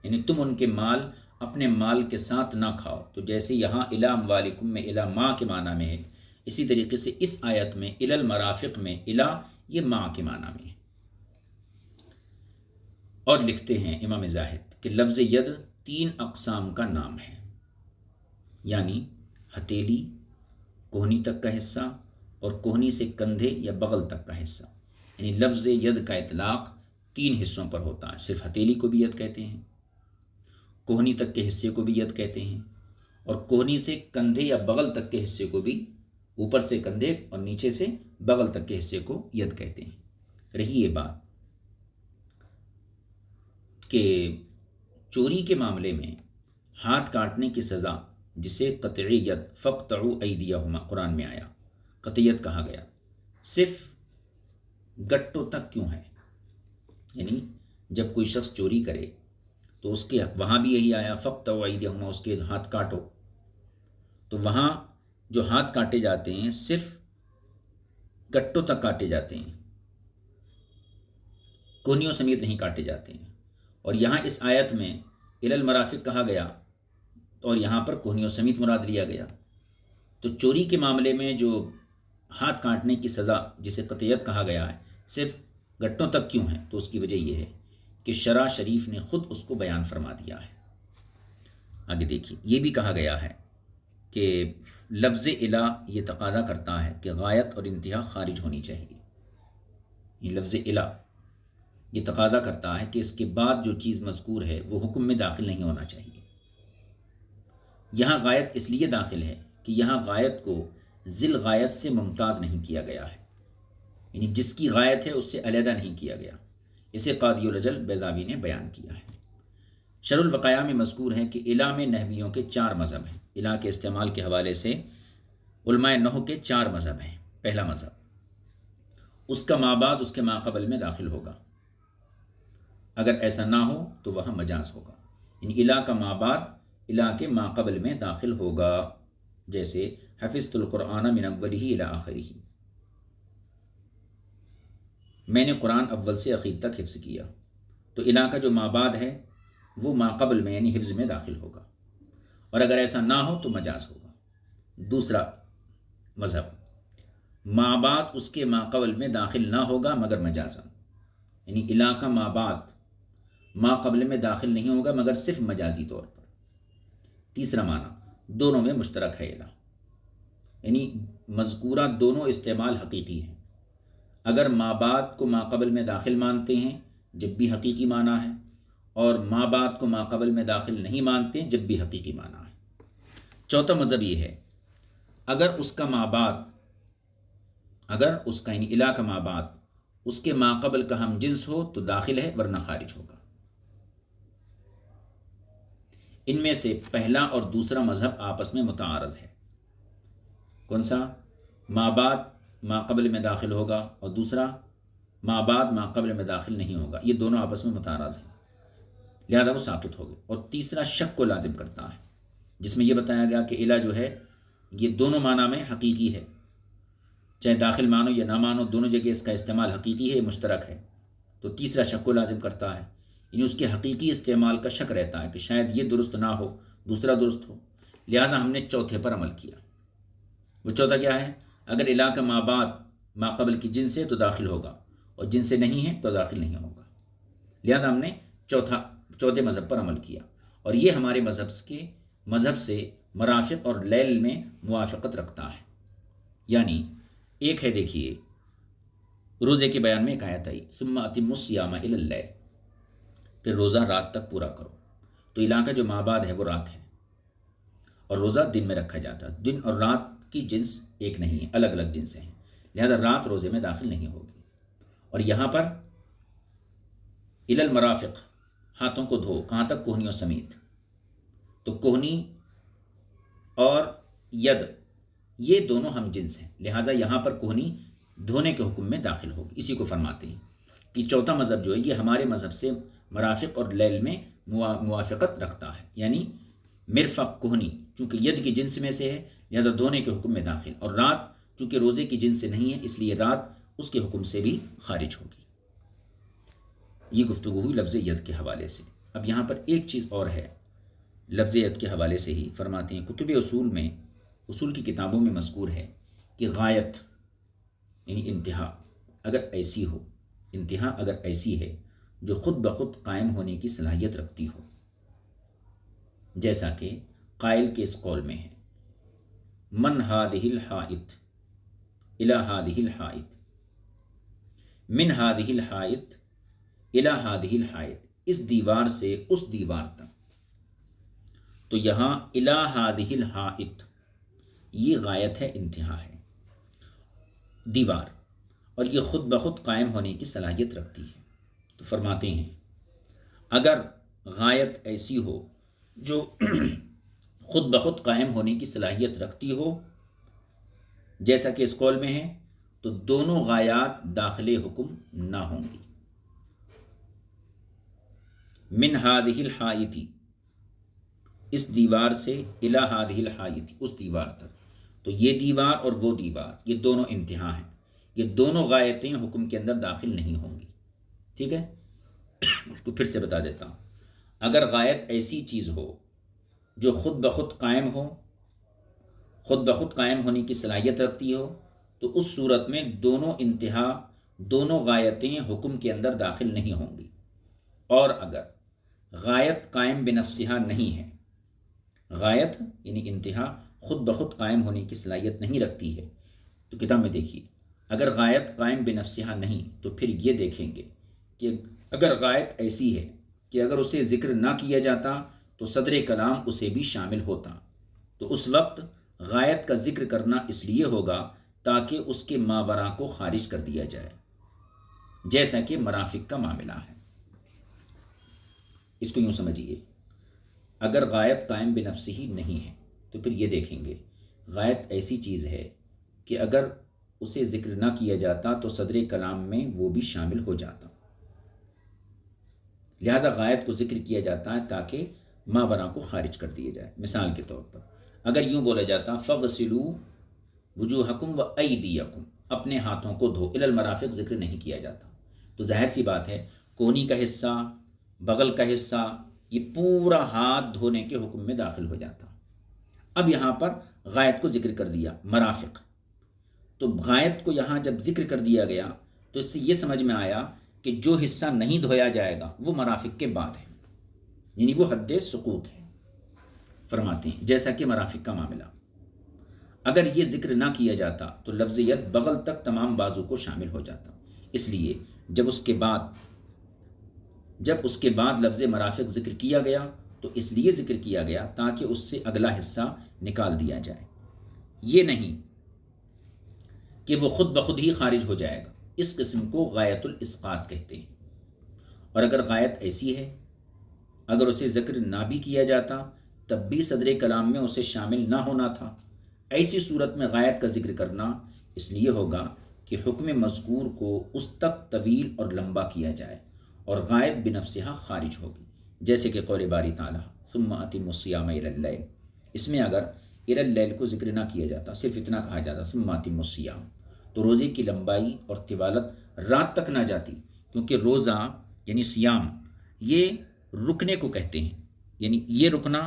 یعنی تم ان کے مال اپنے مال کے ساتھ نہ کھاؤ، تو جیسے یہاں الی اموالکم میں الی ما کے معنی میں ہے، اسی طریقے سے اس آیت میں الی المرافق میں الی یہ ما کے معنی میں ہے۔ اور لکھتے ہیں امام زاہد کہ لفظ ید 3 اقسام کا نام ہے، یعنی ہتھیلی، کوہنی تک کا حصہ، اور کوہنی سے کندھے یا بغل تک کا حصہ، یعنی لفظ ید کا اطلاق 3 حصوں پر ہوتا ہے، صرف ہتھیلی کو بھی ید کہتے ہیں، کوہنی تک کے حصے کو بھی ید کہتے ہیں، اور کوہنی سے کندھے یا بغل تک کے حصے کو بھی، اوپر سے کندھے اور نیچے سے بغل تک کے حصے کو ید کہتے ہیں۔ رہی یہ بات کہ چوری کے معاملے میں ہاتھ کاٹنے کی سزا، جسے قطعی ید فاقطعوا ایدیہما قرآن میں آیا، قطعیت کہا گیا، صرف گٹوں تک کیوں ہے؟ یعنی جب کوئی شخص چوری کرے تو اس کے وہاں بھی یہی آیا فاقطعوا ایدیہما، اس کے ہاتھ کاٹو، تو وہاں جو ہاتھ کاٹے جاتے ہیں صرف گٹوں تک کاٹے جاتے ہیں، کوہنیوں سمیت نہیں کاٹے جاتے ہیں، اور یہاں اس آیت میں الی المرافق کہا گیا اور یہاں پر کوہنیوں سمیت مراد لیا گیا۔ تو چوری کے معاملے میں جو ہاتھ کاٹنے کی سزا جسے قطعیت کہا گیا ہے صرف گٹوں تک کیوں ہے؟ تو اس کی وجہ یہ ہے کہ شرع شریف نے خود اس کو بیان فرما دیا ہے۔ آگے دیکھیے، یہ بھی کہا گیا ہے کہ لفظ الی یہ تقاضا کرتا ہے کہ غایت اور انتہا خارج ہونی چاہیے، یہ لفظ الی یہ تقاضا کرتا ہے کہ اس کے بعد جو چیز مذکور ہے وہ حکم میں داخل نہیں ہونا چاہیے۔ یہاں غایت اس لیے داخل ہے کہ یہاں غایت کو ذیل غایت سے ممتاز نہیں کیا گیا ہے، یعنی جس کی غایت ہے اس سے علیحدہ نہیں کیا گیا۔ اسے قاضی الاجل بیضاوی نے بیان کیا ہے۔ شرح الوقایع میں مذکور ہے کہ الہ میں نحویوں کے 4 مذہب ہیں۔ الہ کے استعمال کے حوالے سے علماء نحو کے 4 مذہب ہیں۔ پہلا مذہب، اس کا مابعد اس کے ماقبل میں داخل ہوگا، اگر ایسا نہ ہو تو وہاں مجاز ہوگا، یعنی الہ کا مابعد الہ کے ماقبل میں داخل ہوگا، جیسے حفظت القرآن من اولہ الی آخرہ، میں نے قرآن اول سے اخیر تک حفظ کیا، تو الہ کا جو مابعد ہے وہ ماقبل میں یعنی حفظ میں داخل ہوگا، اور اگر ایسا نہ ہو تو مجاز ہوگا۔ دوسرا مذہب، مابعد اس کے ماقبل میں داخل نہ ہوگا مگر مجازاً، یعنی الہ کا مابعد ماقبل میں داخل نہیں ہوگا مگر صرف مجازی طور پر۔ تیسرا معنی، دونوں میں مشترک ہے الہ، یعنی مذکورہ دونوں استعمال حقیقی ہیں، اگر مابعد کو ماقبل میں داخل مانتے ہیں جب بھی حقیقی معنی ہے، اور مابعد کو ماقبل میں داخل نہیں مانتے جب بھی حقیقی معنی ہے۔ چوتھا مذہب یہ ہے، اگر اس کا مابعد، اگر اس کا یعنی الہ کا مابعد اس کے ماقبل کا ہم جنس ہو تو داخل ہے ورنہ خارج ہوگا۔ ان میں سے پہلا اور دوسرا مذہب آپس میں متعارض ہے۔ کون سا؟ مابعد ماقبل میں داخل ہوگا، اور دوسرا مابعد ماقبل میں داخل نہیں ہوگا، یہ دونوں آپس میں متعارض ہیں، لہذا وہ ثابت ہو گئے۔ اور تیسرا شک کو لازم کرتا ہے، جس میں یہ بتایا گیا کہ الہ جو ہے یہ دونوں معنی میں حقیقی ہے، چاہے داخل مانو یا نہ مانو، دونوں جگہ اس کا استعمال حقیقی ہے، مشترک ہے، تو تیسرا شک کو لازم کرتا ہے، یعنی اس کے حقیقی استعمال کا شک رہتا ہے کہ شاید یہ درست نہ ہو دوسرا درست ہو، لہذا ہم نے چوتھے پر عمل کیا۔ وہ چوتھا کیا ہے؟ اگر الہ کا مابعد ماقبل کی جنس ہے تو داخل ہوگا، اور جن سے نہیں ہے تو داخل نہیں ہوگا، لہذا ہم نے چوتھے مذہب پر عمل کیا، اور یہ ہمارے مذہب سے مرافق اور لیل میں موافقت رکھتا ہے۔ یعنی ایک ہے، دیکھیے روزے کے بیان میں ایک آیت آئی، ثم اتموا الصیام الی اللیل، پھر روزہ رات تک پورا کرو، تو الہ کا جو مابعد ہے وہ رات ہے، اور روزہ دن میں رکھا جاتا ہے، دن اور رات کی جنس ایک نہیں ہے، الگ الگ جنسیں ہیں، لہذا رات روزے میں داخل نہیں ہوگی۔ اور یہاں پر الی المرافق، ہاتھوں کو دھو، کہاں تک؟ کوہنیوں سمیت، تو کوہنی اور ید یہ دونوں ہم جنس ہیں، لہذا یہاں پر کوہنی دھونے کے حکم میں داخل ہوگی۔ اسی کو فرماتے ہیں کہ چوتھا مذہب جو ہے یہ ہمارے مذہب سے مرافق اور لیل میں موافقت رکھتا ہے، یعنی مرفق کوہنی چونکہ ید کی جنس میں سے ہے لہذا دھونے کے حکم میں داخل، اور رات چونکہ روزے کی جنس سے نہیں ہے اس لیے رات اس کے حکم سے بھی خارج ہوگی۔ یہ گفتگو ہوئی لفظ ید کے حوالے سے۔ اب یہاں پر ایک چیز اور ہے، لفظ ید کے حوالے سے ہی فرماتے ہیں، کتب اصول میں، اصول کی کتابوں میں مذکور ہے کہ غایت یعنی انتہا اگر ایسی ہو، انتہا اگر ایسی ہے جو خود بخود قائم ہونے کی صلاحیت رکھتی ہو، جیسا کہ قائل کے اس قول میں ہے، من ہادہ الحائط الی ہادہ الحائط، من ہادہ الحائط الی ہادہ الحائط، اس دیوار سے اس دیوار تک، تو یہاں الی ہادہ الحائط یہ غایت ہے، انتہا ہے، دیوار، اور یہ خود بخود قائم ہونے کی صلاحیت رکھتی ہے۔ تو فرماتے ہیں اگر غایت ایسی ہو جو خود بخود قائم ہونے کی صلاحیت رکھتی ہو جیسا کہ اس قول میں ہے، تو دونوں غایات داخل حکم نہ ہوں گی۔ من ہادہ الحائط، اس دیوار سے، الی ہادہ الحائط، اس دیوار تک، تو یہ دیوار اور وہ دیوار یہ دونوں انتہا ہیں، یہ دونوں غایتیں حکم کے اندر داخل نہیں ہوں گی۔ ٹھیک ہے، اس کو پھر سے بتا دیتا ہوں، اگر غایت ایسی چیز ہو جو خود بخود قائم ہو، خود بخود قائم ہونے کی صلاحیت رکھتی ہو، تو اس صورت میں دونوں انتہا، دونوں غایتیں حکم کے اندر داخل نہیں ہوں گی۔ اور اگر غایت قائم بنفسہا نہیں ہے، غایت یعنی انتہا خود بخود قائم ہونے کی صلاحیت نہیں رکھتی ہے، تو کتاب میں دیکھیے اگر غایت قائم بنفسہا نہیں تو پھر یہ دیکھیں گے کہ اگر غایت ایسی ہے کہ اگر اسے ذکر نہ کیا جاتا تو صدر کلام اسے بھی شامل ہوتا، تو اس وقت غائط کا ذکر کرنا اس لیے ہوگا تاکہ اس کے ماوراء کو خارج کر دیا جائے، جیسا کہ مرافق کا معاملہ ہے۔ اس کو یوں سمجھیے، اگر غائط قائم بنفسہ ہی نہیں ہے تو پھر یہ دیکھیں گے غائط ایسی چیز ہے کہ اگر اسے ذکر نہ کیا جاتا تو صدر کلام میں وہ بھی شامل ہو جاتا، لہذا غائط کو ذکر کیا جاتا ہے تاکہ ماوراء کو خارج کر دیا جائے۔ مثال کے طور پر اگر یوں بولا جاتا فغسلوا وجوہکم و ایدیکم، اپنے ہاتھوں کو دھو، الی المرافق ذکر نہیں کیا جاتا، تو ظاہر سی بات ہے کونی کا حصہ، بغل کا حصہ، یہ پورا ہاتھ دھونے کے حکم میں داخل ہو جاتا۔ اب یہاں پر غائط کو ذکر کر دیا، مرافق، تو غائط کو یہاں جب ذکر کر دیا گیا تو اس سے یہ سمجھ میں آیا کہ جو حصہ نہیں دھویا جائے گا وہ مرافق کے بعد ہے، یعنی وہ حد سقوط ہے۔ فرماتے ہیں جیسا کہ مرافق کا معاملہ، اگر یہ ذکر نہ کیا جاتا تو لفظ ید بغل تک تمام بازو کو شامل ہو جاتا، اس لیے جب اس کے بعد لفظ مرافق ذکر کیا گیا تو اس لیے ذکر کیا گیا تاکہ اس سے اگلا حصہ نکال دیا جائے، یہ نہیں کہ وہ خود بخود ہی خارج ہو جائے گا۔ اس قسم کو غایت الاسقاط کہتے ہیں۔ اور اگر غایت ایسی ہے، اگر اسے ذکر نہ بھی کیا جاتا تب بھی صدر کلام میں اسے شامل نہ ہونا تھا، ایسی صورت میں غایت کا ذکر کرنا اس لیے ہوگا کہ حکم مذکور کو اس تک طویل اور لمبا کیا جائے اور غایت بنفسہا خارج ہوگی، جیسے کہ قول باری تعالیٰ ثم اتموا الصیام الی اللیل، اس میں اگر الی اللیل کو ذکر نہ کیا جاتا، صرف اتنا کہا جاتا ثم اتموا الصیام، تو روزے کی لمبائی اور طوالت رات تک نہ جاتی، کیونکہ روزہ یعنی صیام یہ رکنے کو کہتے ہیں، یعنی یہ رکنا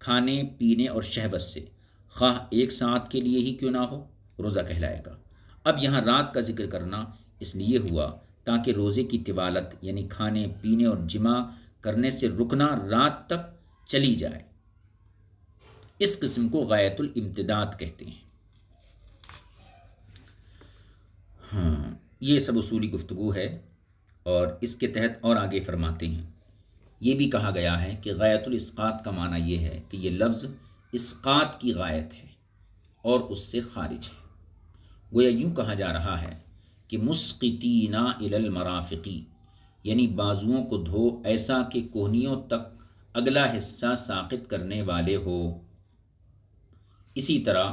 کھانے پینے اور شہوت سے، خواہ ایک ساتھ کے لیے ہی کیوں نہ ہو، روزہ کہلائے گا۔ اب یہاں رات کا ذکر کرنا اس لیے ہوا تاکہ روزے کی طوالت یعنی کھانے پینے اور جماع کرنے سے رکنا رات تک چلی جائے، اس قسم کو غایت الامتداد کہتے ہیں۔ یہ سب اصولی گفتگو ہے، اور اس کے تحت اور آگے فرماتے ہیں یہ بھی کہا گیا ہے کہ غایت الاسقاط کا معنی یہ ہے کہ یہ لفظ اسقاط کی غایت ہے اور اس سے خارج ہے، گویا یوں کہا جا رہا ہے کہ مسقطین الی المرافقی، یعنی بازوؤں کو دھو ایسا کہ کوہنیوں تک اگلا حصہ ساقط کرنے والے ہو۔ اسی طرح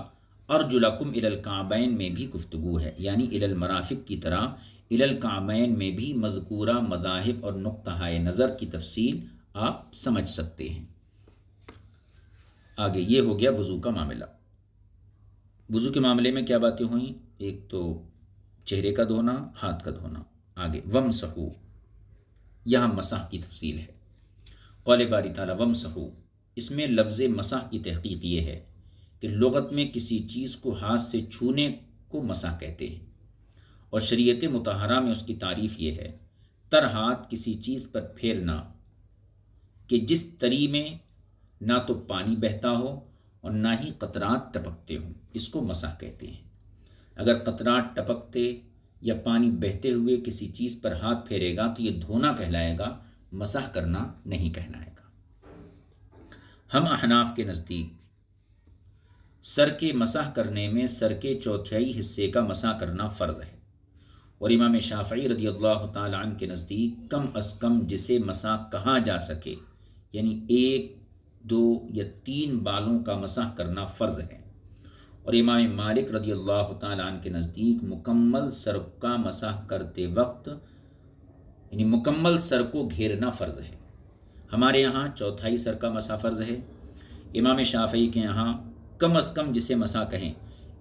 ارجلکم الی الکعبین میں بھی گفتگو ہے، یعنی الی المرافق کی طرح الی الکعبین میں بھی مذکورہ مذاہب اور نقطہ نظر کی تفصیل آپ سمجھ سکتے ہیں۔ آگے یہ ہو گیا وضو کا معاملہ۔ وضو کے معاملے میں کیا باتیں ہوئیں؟ ایک تو چہرے کا دھونا، ہاتھ کا دھونا۔ آگے ومسحو، یہاں مسح کی تفصیل ہے۔ قول باری تعالیٰ ومسحو، اس میں لفظ مسح کی تحقیق یہ ہے کہ لغت میں کسی چیز کو ہاتھ سے چھونے کو مسح کہتے ہیں، اور شریعت مطہرہ میں اس کی تعریف یہ ہے تر ہاتھ کسی چیز پر پھیرنا کہ جس تری میں نہ تو پانی بہتا ہو اور نہ ہی قطرات ٹپکتے ہوں، اس کو مسح کہتے ہیں۔ اگر قطرات ٹپکتے یا پانی بہتے ہوئے کسی چیز پر ہاتھ پھیرے گا تو یہ دھونا کہلائے گا، مسح کرنا نہیں کہلائے گا۔ ہم احناف کے نزدیک سر کے مسح کرنے میں سر کے چوتھائی حصے کا مسح کرنا فرض ہے، اور امام شافعی رضی اللہ تعالی عنہ کے نزدیک کم از کم جسے مسح کہا جا سکے، یعنی 1، 2 یا 3 بالوں کا مسح کرنا فرض ہے، اور امام مالک رضی اللہ تعالی عنہ کے نزدیک مکمل سر کا مسح کرتے وقت یعنی مکمل سر کو گھیرنا فرض ہے۔ ہمارے یہاں چوتھائی سر کا مسح فرض ہے، امام شافعی کے یہاں کم از کم جسے مسح کہیں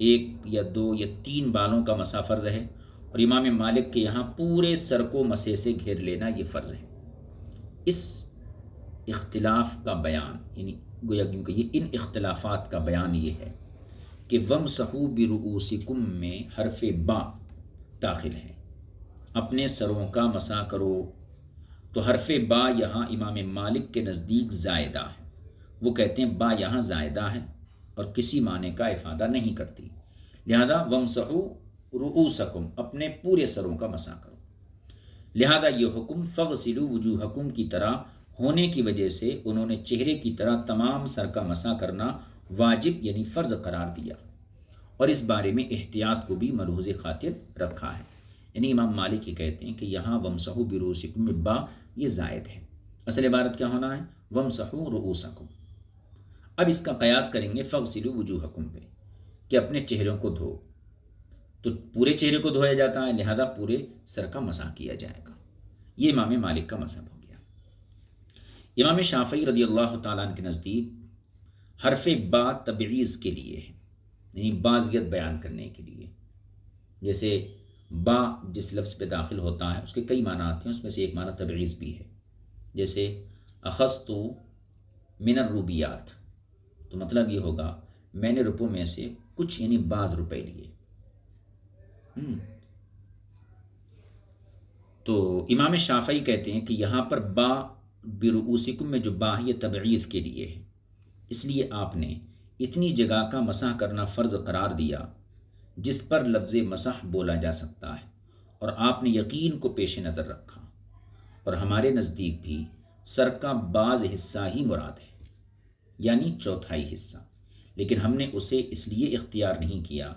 1 یا 2 یا 3 بالوں کا مسح فرض ہے، اور امام مالک کے یہاں پورے سر کو مسح سے گھیر لینا یہ فرض ہے۔ اس اختلاف کا بیان یعنی گویا کہ یہ ان اختلافات کا بیان یہ ہے کہ وَامْسَحُوا بِرُؤُوسِكُم میں حرف با داخل ہے، اپنے سروں کا مسح کرو، تو حرف با یہاں امام مالک کے نزدیک زائدہ ہے، وہ کہتے ہیں با یہاں زائدہ ہے اور کسی معنی کا افادہ نہیں کرتی، لہذا وَامْسَحُوا رؤوسکم، اپنے پورے سروں کا مسح کرو۔ لہذا یہ حکم فغسلوا وجوہکم کی طرح ہونے کی وجہ سے انہوں نے چہرے کی طرح تمام سر کا مسح کرنا واجب یعنی فرض قرار دیا، اور اس بارے میں احتیاط کو بھی ملحوظ خاطر رکھا ہے۔ یعنی امام مالک یہ کہتے ہیں کہ یہاں ومسحوا برؤوسکم میں با یہ زائد ہے، اصل عبارت کیا ہونا ہے؟ ومسحوا رؤوسکم۔ اب اس کا قیاس کریں گے فاغسلوا وجوہکم پہ، کہ اپنے چہروں کو دھو، تو پورے چہرے کو دھویا جاتا ہے، لہذا پورے سر کا مسح کیا جائے گا۔ یہ امام مالک کا مذہب ہو گیا۔ امام شافعی رضی اللہ تعالیٰ عنہ کے نزدیک حرف با تبعیض کے لیے ہے، یعنی بعضیت بیان کرنے کے لیے۔ جیسے با جس لفظ پہ داخل ہوتا ہے اس کے کئی معنی آتے ہیں، اس میں سے ایک معنی تبعیض بھی ہے۔ جیسے اخذت من الروبیات، تو مطلب یہ ہوگا میں نے روپوں میں سے کچھ یعنی بعض روپے لیے۔ تو امام شافعی کہتے ہیں کہ یہاں پر با برؤوسکم میں جو با ہے یہ تبعیض کے لیے ہے، اس لیے آپ نے اتنی جگہ کا مسح کرنا فرض قرار دیا جس پر لفظ مسح بولا جا سکتا ہے، اور آپ نے یقین کو پیش نظر رکھا۔ اور ہمارے نزدیک بھی سر کا بعض حصہ ہی مراد ہے، یعنی چوتھائی حصہ، لیکن ہم نے اسے اس لیے اختیار نہیں کیا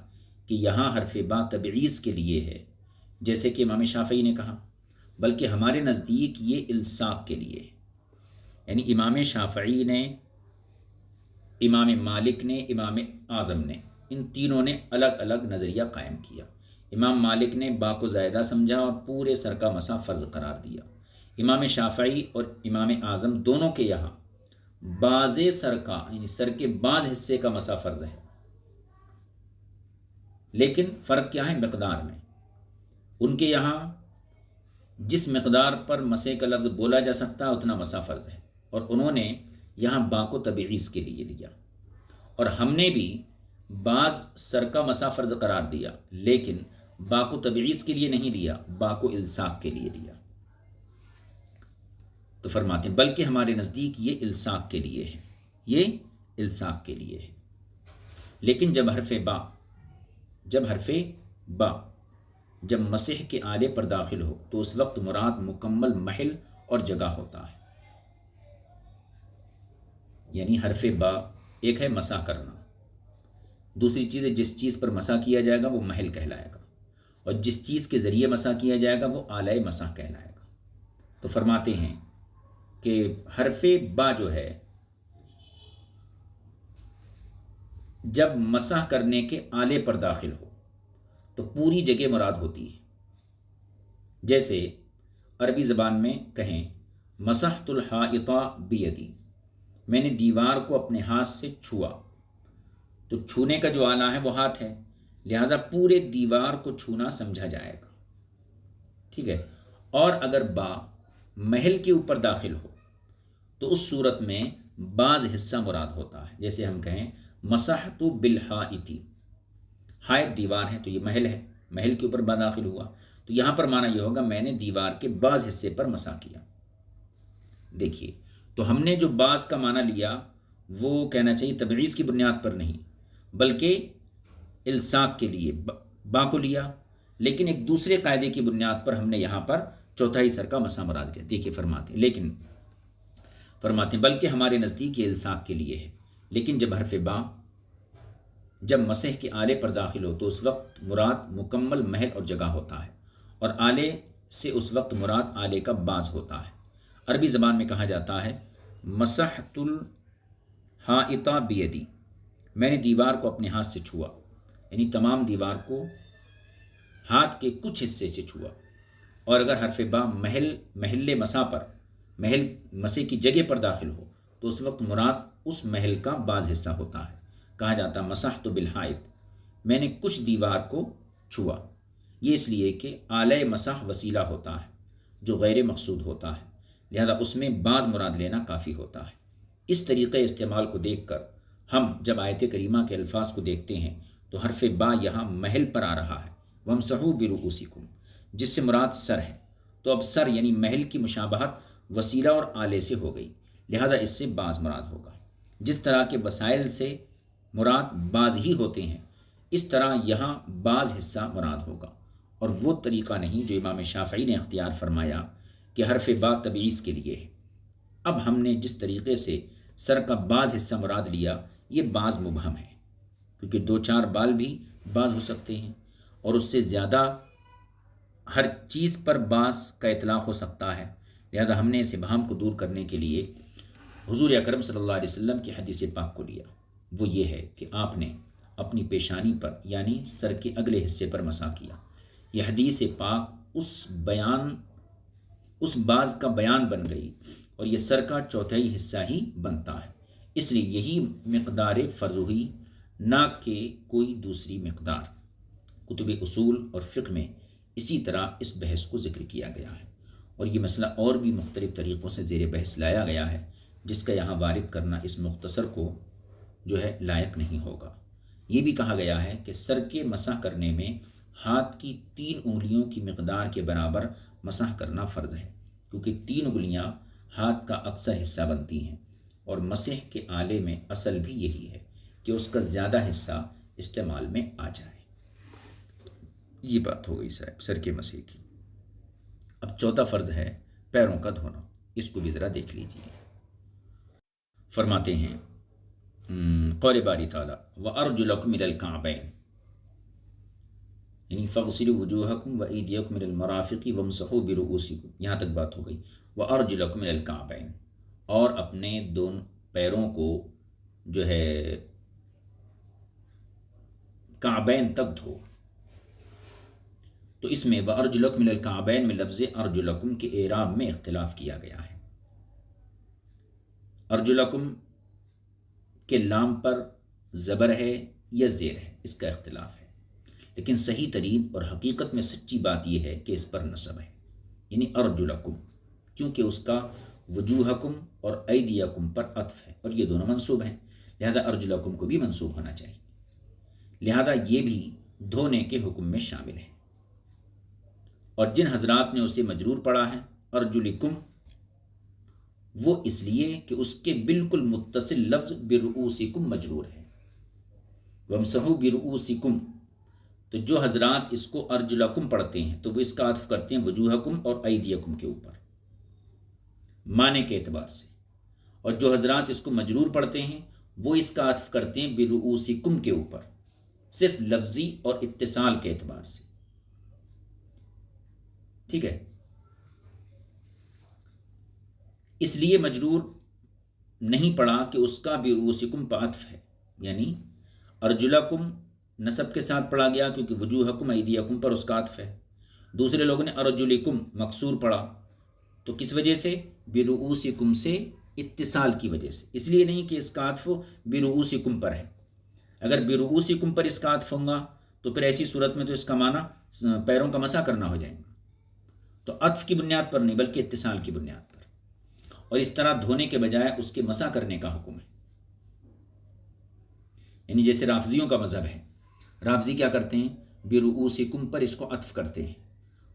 کہ یہاں حرف با تبعیض کے لیے ہے جیسے کہ امام شافعی نے کہا، بلکہ ہمارے نزدیک یہ الصاق کے لیے ہے۔ یعنی امام شافعی نے، امام مالک نے، امام اعظم نے، ان تینوں نے الگ الگ نظریہ قائم کیا۔ امام مالک نے با کو زائدہ سمجھا اور پورے سر کا مسح فرض قرار دیا۔ امام شافعی اور امام اعظم دونوں کے یہاں بعض سر کا یعنی سر کے بعض حصے کا مسح فرض ہے، لیکن فرق کیا ہے؟ مقدار میں۔ ان کے یہاں جس مقدار پر مسح کا لفظ بولا جا سکتا ہے اتنا مسح فرض ہے، اور انہوں نے یہاں با کو تبعیض کے لیے لیا، اور ہم نے بھی بعض سر کا مسح فرض قرار دیا، لیکن با کو تبعیض کے لیے نہیں لیا، با کو الصاق کے لیے لیا۔ تو فرماتے ہیں بلکہ ہمارے نزدیک یہ الصاق کے لیے ہے، یہ الصاق کے لیے ہے۔ لیکن جب حرف با جب مسح کے آلے پر داخل ہو تو اس وقت مراد مکمل محل اور جگہ ہوتا ہے۔ یعنی حرف با ایک ہے مسح کرنا، دوسری چیز ہے جس چیز پر مسح کیا جائے گا وہ محل کہلائے گا، اور جس چیز کے ذریعے مسح کیا جائے گا وہ آلہ مسح کہلائے گا۔ تو فرماتے ہیں کہ حرف با جو ہے جب مسح کرنے کے آلے پر داخل ہو تو پوری جگہ مراد ہوتی ہے۔ جیسے عربی زبان میں کہیں مسحت الحائط بیدی، میں نے دیوار کو اپنے ہاتھ سے چھوا، تو چھونے کا جو آلہ ہے وہ ہاتھ ہے، لہذا پورے دیوار کو چھونا سمجھا جائے گا، ٹھیک ہے۔ اور اگر با محل کے اوپر داخل ہو تو اس صورت میں بعض حصہ مراد ہوتا ہے۔ جیسے ہم کہیں مسحت بالحائط، حائط دیوار ہے تو یہ محل ہے، محل کے اوپر با داخل ہوا، تو یہاں پر معنی یہ ہوگا میں نے دیوار کے بعض حصے پر مسح کیا۔ دیکھیے، تو ہم نے جو بعض کا معنی لیا وہ کہنا چاہیے تبعیض کی بنیاد پر نہیں بلکہ الصاق کے لیے با کو لیا، لیکن ایک دوسرے قاعدے کی بنیاد پر ہم نے یہاں پر چوتھائی سر کا مسح مراد لیا۔ دیکھیے فرماتے ہیں بلکہ ہمارے نزدیک یہ الصاق کے لیے ہے، لیکن جب حرف با جب مسح کے آلے پر داخل ہو تو اس وقت مراد مکمل محل اور جگہ ہوتا ہے، اور آلے سے اس وقت مراد آلے کا بعض ہوتا ہے۔ عربی زبان میں کہا جاتا ہے مسحت الحائط بیدی، میں نے دیوار کو اپنے ہاتھ سے چھوا، یعنی تمام دیوار کو ہاتھ کے کچھ حصے سے چھوا۔ اور اگر حرف با محل مسح پر محل مسح کی جگہ پر داخل ہو تو اس وقت مراد اس محل کا بعض حصہ ہوتا ہے۔ کہا جاتا مسحت بالحائط، میں نے کچھ دیوار کو چھوا، یہ اس لیے کہ آلہ مسح وسیلہ ہوتا ہے جو غیر مقصود ہوتا ہے، لہذا اس میں بعض مراد لینا کافی ہوتا ہے۔ اس طریقے استعمال کو دیکھ کر ہم جب آیت کریمہ کے الفاظ کو دیکھتے ہیں تو حرف با یہاں محل پر آ رہا ہے، وَامْسَحُوا بِرُؤُوسِكُمْ، جس سے مراد سر ہے، تو اب سر یعنی محل کی مشابہت وسیلہ اور آلے سے ہو گئی، لہذا اس سے بعض مراد ہوگا۔ جس طرح کے وسائل سے مراد بعض ہی ہوتے ہیں اس طرح یہاں بعض حصہ مراد ہوگا، اور وہ طریقہ نہیں جو امام شافعی نے اختیار فرمایا کہ حرف با تبعیض کے لیے ہے۔ اب ہم نے جس طریقے سے سر کا بعض حصہ مراد لیا یہ بعض مبہم ہے، کیونکہ 2-4 بال بھی بعض ہو سکتے ہیں، اور اس سے زیادہ ہر چیز پر بعض کا اطلاق ہو سکتا ہے۔ لہذا ہم نے اس ابہام کو دور کرنے کے لیے حضور اکرم صلی اللہ علیہ وسلم کی حدیث پاک کو لیا۔ وہ یہ ہے کہ آپ نے اپنی پیشانی پر یعنی سر کے اگلے حصے پر مسح کیا۔ یہ حدیث پاک اس باز کا بیان بن گئی، اور یہ سر کا چوتھائی حصہ ہی بنتا ہے، اس لیے یہی مقدار فرض ہوئی، نہ کہ کوئی دوسری مقدار۔ کتب اصول اور فقہ میں اسی طرح اس بحث کو ذکر کیا گیا ہے، اور یہ مسئلہ اور بھی مختلف طریقوں سے زیر بحث لایا گیا ہے، جس کا یہاں وارد کرنا اس مختصر کو جو ہے لائق نہیں ہوگا۔ یہ بھی کہا گیا ہے کہ سر کے مسح کرنے میں ہاتھ کی 3 انگلیوں کی مقدار کے برابر مسح کرنا فرض ہے، کیونکہ 3 انگلیاں ہاتھ کا اکثر حصہ بنتی ہیں، اور مسح کے آلے میں اصل بھی یہی ہے کہ اس کا زیادہ حصہ استعمال میں آ جائے۔ یہ بات ہو گئی صاحب سر کے مسح کی۔ اب چوتھا فرض ہے پیروں کا دھونا، اس کو بھی ذرا دیکھ لیجیے۔ فرماتے ہیں قول باری تعالیٰ وَأَرْجُلَكُمْ إِلَى الْكَعْبَيْنِ، یعنی فَاغْسِلُوا وُجُوهَكُمْ وَأَيْدِيَكُمْ إِلَى الْمَرَافِقِ وَامْسَحُوا بِرُؤُوسِكُمْ، یہاں تک بات ہو گئی۔ وَأَرْجُلَكُمْ إِلَى الْكَعْبَيْنِ، اور اپنے دونوں پیروں کو جو ہے کعبین تک دھو۔ تو اس میں وَأَرْجُلَكُمْ إِلَى الْكَعْبَيْنِ میں لفظ ارجلکم کے اعراب میں اختلاف کیا گیا ہے۔ ارجلکم کے لام پر زبر ہے یا زیر ہے، اس کا اختلاف ہے، لیکن صحیح ترین اور حقیقت میں سچی بات یہ ہے کہ اس پر نصب ہے، یعنی ارجلکم، کیونکہ اس کا وجوہکم اور ایدیکم پر عطف ہے، اور یہ دونوں منصوب ہیں، لہذا ارجلکم کو بھی منصوب ہونا چاہیے، لہذا یہ بھی دھونے کے حکم میں شامل ہے۔ اور جن حضرات نے اسے مجرور پڑھا ہے ارجلکم، وہ اس لیے کہ اس کے بالکل متصل لفظ برؤوسکم مجرور ہے۔ وامسحوا برؤوسکم، تو جو حضرات اس کو ارجلکم پڑھتے ہیں تو وہ اس کا عطف کرتے ہیں وجوہکم اور ایدیکم کے اوپر معنی کے اعتبار سے، اور جو حضرات اس کو مجرور پڑھتے ہیں وہ اس کا عطف کرتے ہیں برؤوسکم کے اوپر، صرف لفظی اور اتصال کے اعتبار سے۔ ٹھیک ہے، اس لیے مجرور نہیں پڑا کہ اس کا برؤوسکم پر عطف ہے، یعنی ارجلکم نصب کے ساتھ پڑھا گیا کیونکہ وجوہکم ایدیکم پر اس کا عطف ہے۔ دوسرے لوگوں نے ارجلکم مکسور پڑھا، تو کس وجہ سے؟ برؤوسکم سے اتصال کی وجہ سے، اس لیے نہیں کہ اس کا عطف برؤوسکم پر ہے۔ اگر برؤوسکم پر اس کا عطف ہوگا تو پھر ایسی صورت میں تو اس کا معنی پیروں کا مسح کرنا ہو جائے گا، تو عطف کی بنیاد پر نہیں بلکہ اتصال کی بنیاد پر، اور اس طرح دھونے کے بجائے اس کے مسح کرنے کا حکم ہے۔ یعنی جیسے رافضیوں کا مذہب ہے، رافضی کیا کرتے ہیں؟ برؤوسکم پر اس کو عطف کرتے ہیں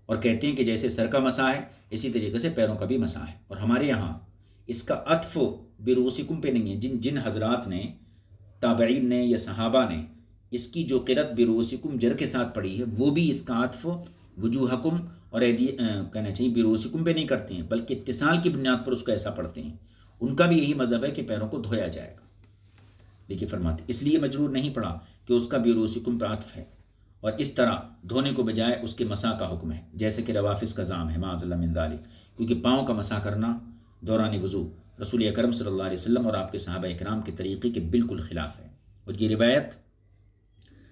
اور کہتے ہیں کہ جیسے سر کا مسح ہے اسی طریقے سے پیروں کا بھی مسح ہے، اور ہمارے یہاں اس کا عطف برؤوسکم پہ نہیں ہے۔ جن حضرات نے، تابعین نے یا صحابہ نے اس کی جو قرأت برؤوسکم جر کے ساتھ پڑھی ہے، وہ بھی اس کا عطف وجوہکم اور کہنا چاہیے برؤوسکم پہ نہیں کرتے ہیں، بلکہ اتصال کی بنیاد پر اس کو ایسا پڑھتے ہیں۔ ان کا بھی یہی مذہب ہے کہ پیروں کو دھویا جائے گا۔ دیکھیے فرماتے اس لیے مجرور نہیں پڑھا کہ اس کا برؤوسکم پہ عطف ہے، اور اس طرح دھونے کو بجائے اس کے مسح کا حکم ہے، جیسے کہ روافظ کا ذام ہے معاذ اللہ من ذالک، کیونکہ پاؤں کا مسح کرنا دوران وضو رسول اکرم صلی اللہ علیہ وسلم اور آپ کے صحابہ اکرام کے طریقے کے بالکل خلاف ہے۔ اور یہ روایت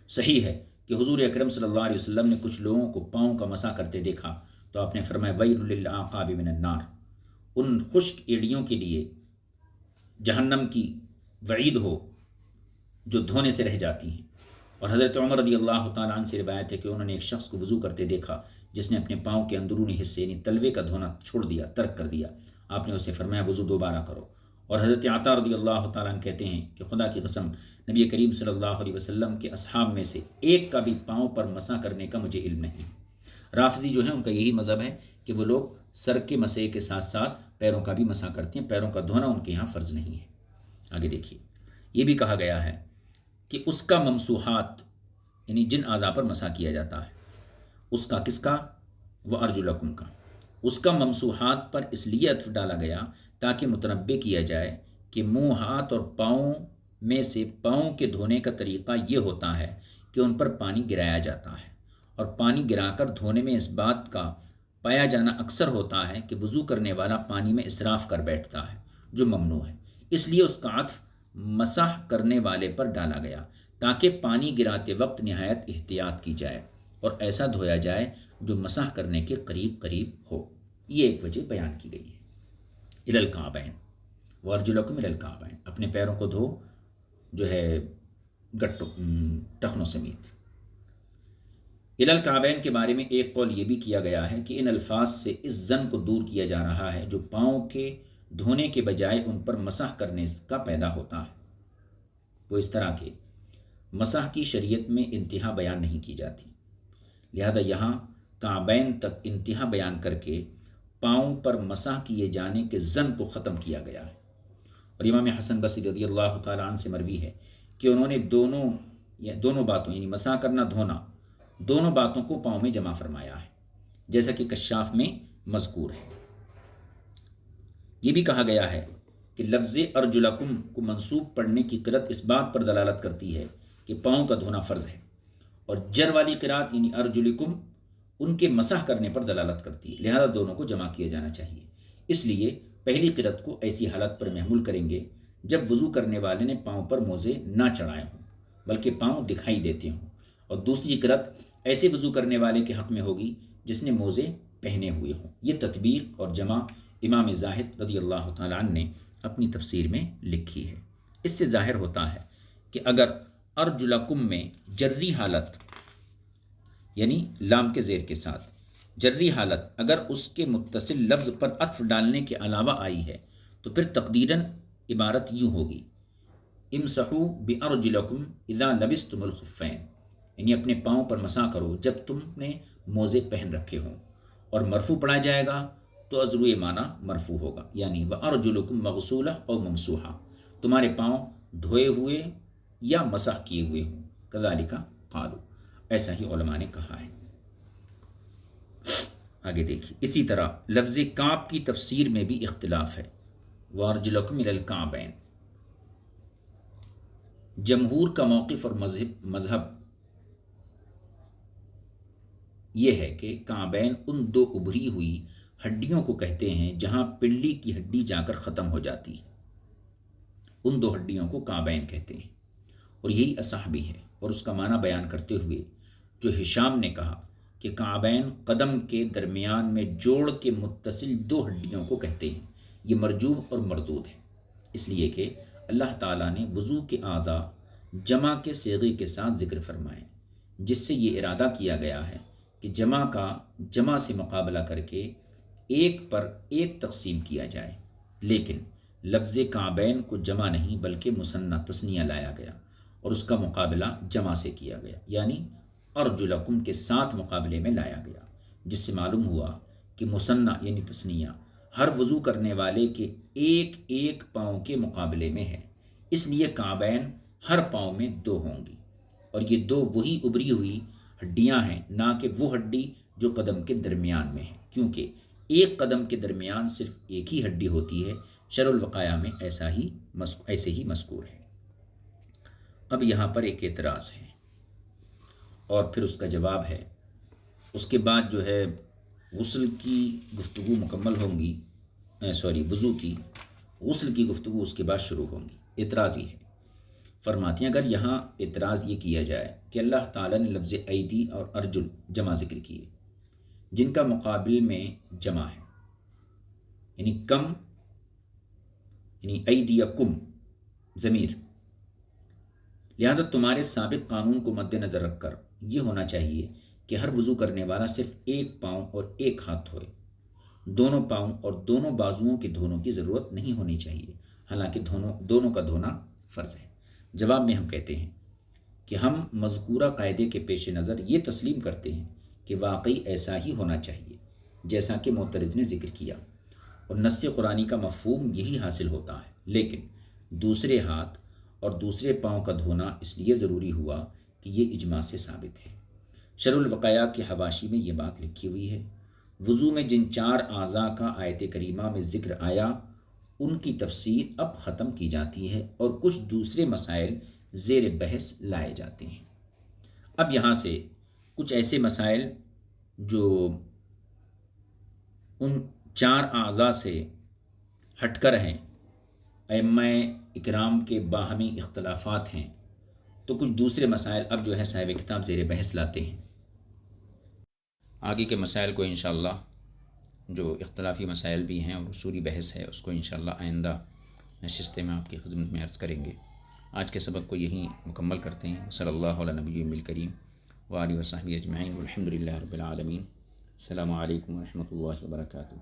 صحیح ہے کہ حضور اکرم صلی اللہ علیہ وسلم نے کچھ لوگوں کو پاؤں کا مسح کرتے دیکھا تو آپ نے فرمایا ویل للعقاب من النار، ان خشک ایڑیوں کے لیے جہنم کی وعید ہو جو دھونے سے رہ جاتی ہیں۔ اور حضرت عمر رضی اللہ تعالیٰ عنہ سے روایت ہے کہ انہوں نے ایک شخص کو وضو کرتے دیکھا جس نے اپنے پاؤں کے اندرونی حصے یعنی تلوے کا دھونا چھوڑ دیا، ترک کر دیا۔ آپ نے اسے فرمایا وضو دوبارہ کرو۔ اور حضرت عطا رضی اللہ تعالیٰ عنہ کہتے ہیں کہ خدا کی قسم نبی کریم صلی اللہ علیہ وسلم کے اصحاب میں سے ایک کا بھی پاؤں پر مسح کرنے کا مجھے علم نہیں۔ رافضی جو ہیں ان کا یہی مذہب ہے کہ وہ لوگ سر کے مسح کے ساتھ ساتھ پیروں کا بھی مسح کرتے ہیں، پیروں کا دھونا ان کے یہاں فرض نہیں ہے۔ آگے دیکھیے، یہ بھی کہا گیا ہے کہ اس کا ممسوحات یعنی جن اعضاء پر مسح کیا جاتا ہے، اس کا کس کا؟ وہ ارجلکم کا۔ اس کا ممسوحات پر اس لیے عطف ڈالا گیا تاکہ متنبہ کیا جائے کہ منہ، ہاتھ اور پاؤں میں سے پاؤں کے دھونے کا طریقہ یہ ہوتا ہے کہ ان پر پانی گرایا جاتا ہے، اور پانی گرا کر دھونے میں اس بات کا پایا جانا اکثر ہوتا ہے کہ وضو کرنے والا پانی میں اسراف کر بیٹھتا ہے، جو ممنوع ہے۔ اس لیے اس کا عطف مسح کرنے والے پر ڈالا گیا، تاکہ پانی گراتے وقت نہایت احتیاط کی جائے اور ایسا دھویا جائے جو مسح کرنے کے قریب قریب ہو۔ یہ ایک وجہ بیان کی گئی ہے۔ الی الکعبین وارجلکم الی الکعبین، اپنے پیروں کو دھو جو ہے گٹوں ٹخنوں سمیت۔ الی الکعبین کے بارے میں ایک قول یہ بھی کیا گیا ہے کہ ان الفاظ سے اس زن کو دور کیا جا رہا ہے جو پاؤں کے دھونے کے بجائے ان پر مسح کرنے کا پیدا ہوتا ہے۔ وہ اس طرح کے مسح کی شریعت میں انتہا بیان نہیں کی جاتی، لہذا یہاں کعبین تک انتہا بیان کر کے پاؤں پر مسح کیے جانے کے زن کو ختم کیا گیا ہے۔ اور امام حسن بصری رضی اللہ تعالیٰ عنہ سے مروی ہے کہ انہوں نے دونوں باتوں یعنی مسح کرنا دھونا دونوں باتوں کو پاؤں میں جمع فرمایا ہے، جیسا کہ کشاف میں مذکور ہے۔ یہ بھی کہا گیا ہے کہ لفظ ارجلکم کو منصوب پڑھنے کی قرأت اس بات پر دلالت کرتی ہے کہ پاؤں کا دھونا فرض ہے، اور جر والی قرأت یعنی ارجلکم ان کے مسح کرنے پر دلالت کرتی ہے، لہذا دونوں کو جمع کیا جانا چاہیے۔ اس لیے پہلی قرأت کو ایسی حالت پر محمول کریں گے جب وضو کرنے والے نے پاؤں پر موزے نہ چڑھائے ہوں بلکہ پاؤں دکھائی دیتے ہوں، اور دوسری قرأت ایسے وضو کرنے والے کے حق میں ہوگی جس نے موزے پہنے ہوئے ہوں۔ یہ تطبیق اور جمع امام زاہد رضی اللہ تعالیٰ عنہ نے اپنی تفسیر میں لکھی ہے۔ اس سے ظاہر ہوتا ہے کہ اگر ارجلکم میں جری حالت یعنی لام کے زیر کے ساتھ جری حالت اگر اس کے متصل لفظ پر عطف ڈالنے کے علاوہ آئی ہے تو پھر تقدیراً عبارت یوں ہوگی، امسحوا بارجلکم اذا لبستم الخفین، یعنی اپنے پاؤں پر مسح کرو جب تم نے موزے پہن رکھے ہوں، اور مرفوع پڑھا جائے گا تو ازرو معنی مرفوع ہوگا، یعنی وارجلکم مغسولہ او ممسوحہ، تمہارے پاؤں دھوئے ہوئے یا مسح کیے ہوئے ہوں، کذالک قالوا، ایسا ہی علماء نے کہا ہے۔ آگے دیکھیے، اسی طرح لفظ کعب کی تفسیر میں بھی اختلاف ہے، وارجلکم الی الکعبین۔ جمہور کا موقف اور مذہب یہ ہے کہ کعبین ان دو ابھری ہوئی ہڈیوں کو کہتے ہیں جہاں پنڈلی کی ہڈی جا کر ختم ہو جاتی ہے، ان دو ہڈیوں کو کعبین کہتے ہیں، اور یہی اصح بھی ہے۔ اور اس کا معنی بیان کرتے ہوئے جو ہشام نے کہا کہ کعبین قدم کے درمیان میں جوڑ کے متصل دو ہڈیوں کو کہتے ہیں، یہ مرجوح اور مردود ہے، اس لیے کہ اللہ تعالیٰ نے وضو کے اعضاء جمع کے صیغے کے ساتھ ذکر فرمائے، جس سے یہ ارادہ کیا گیا ہے کہ جمع کا جمع سے مقابلہ کر کے ایک پر ایک تقسیم کیا جائے، لیکن لفظ کعبین کو جمع نہیں بلکہ مثنیٰ تثنیہ لایا گیا اور اس کا مقابلہ جمع سے کیا گیا، یعنی ارجلکم کے ساتھ مقابلے میں لایا گیا، جس سے معلوم ہوا کہ مثنیٰ یعنی تثنیہ ہر وضو کرنے والے کے ایک ایک پاؤں کے مقابلے میں ہے، اس لیے کعبین ہر پاؤں میں دو ہوں گی، اور یہ دو وہی ابری ہوئی ہڈیاں ہیں، نہ کہ وہ ہڈی جو قدم کے درمیان میں ہے، کیونکہ ایک قدم کے درمیان صرف ایک ہی ہڈی ہوتی ہے، شرح الوقایہ میں ایسے ہی مذکور ہے۔ اب یہاں پر ایک اعتراض ہے اور پھر اس کا جواب ہے، اس کے بعد جو ہے غسل کی گفتگو مکمل ہوں گی، وضو کی غسل کی گفتگو اس کے بعد شروع ہوں گی۔ اعتراض یہ ہے، فرماتے ہیں اگر یہاں اعتراض یہ کیا جائے کہ اللہ تعالیٰ نے لفظ ایدی اور ارجل جمع ذکر کیے جن کا مقابل میں جمع ہے، یعنی کم یعنی ایدیکم ضمیر، لہذا تمہارے سابق قانون کو مد نظر رکھ کر یہ ہونا چاہیے کہ ہر وضو کرنے والا صرف ایک پاؤں اور ایک ہاتھ دھوئے، دونوں پاؤں اور دونوں بازوؤں کے دھونے کی ضرورت نہیں ہونی چاہیے، حالانکہ دونوں کا دھونا فرض ہے۔ جواب میں ہم کہتے ہیں کہ ہم مذکورہ قاعدے کے پیش نظر یہ تسلیم کرتے ہیں کہ واقعی ایسا ہی ہونا چاہیے جیسا کہ معترض نے ذکر کیا، اور نص قرآنی کا مفہوم یہی حاصل ہوتا ہے، لیکن دوسرے ہاتھ اور دوسرے پاؤں کا دھونا اس لیے ضروری ہوا کہ یہ اجماع سے ثابت ہے۔ شرح الوقایہ کے حواشی میں یہ بات لکھی ہوئی ہے، وضو میں جن چار اعضاء کا آیت کریمہ میں ذکر آیا ان کی تفسیر اب ختم کی جاتی ہے اور کچھ دوسرے مسائل زیر بحث لائے جاتے ہیں۔ اب یہاں سے کچھ ایسے مسائل جو ان چار اعضاء سے ہٹ کر ہیں، ائمہ اکرام کے باہمی اختلافات ہیں، تو کچھ دوسرے مسائل اب جو ہے صاحب کتاب زیر بحث لاتے ہیں۔ آگے کے مسائل کو انشاءاللہ جو اختلافی مسائل بھی ہیں اور اصولی بحث ہے اس کو انشاءاللہ آئندہ نشست میں آپ کی خدمت میں عرض کریں گے۔ آج کے سبق کو یہیں مکمل کرتے ہیں۔ صلی اللہ علیہ نبی الکریم وآلہ وصحبہ اجمعین والحمد للہ رب العالمین۔ السلام علیکم ورحمۃ اللہ وبرکاتہ۔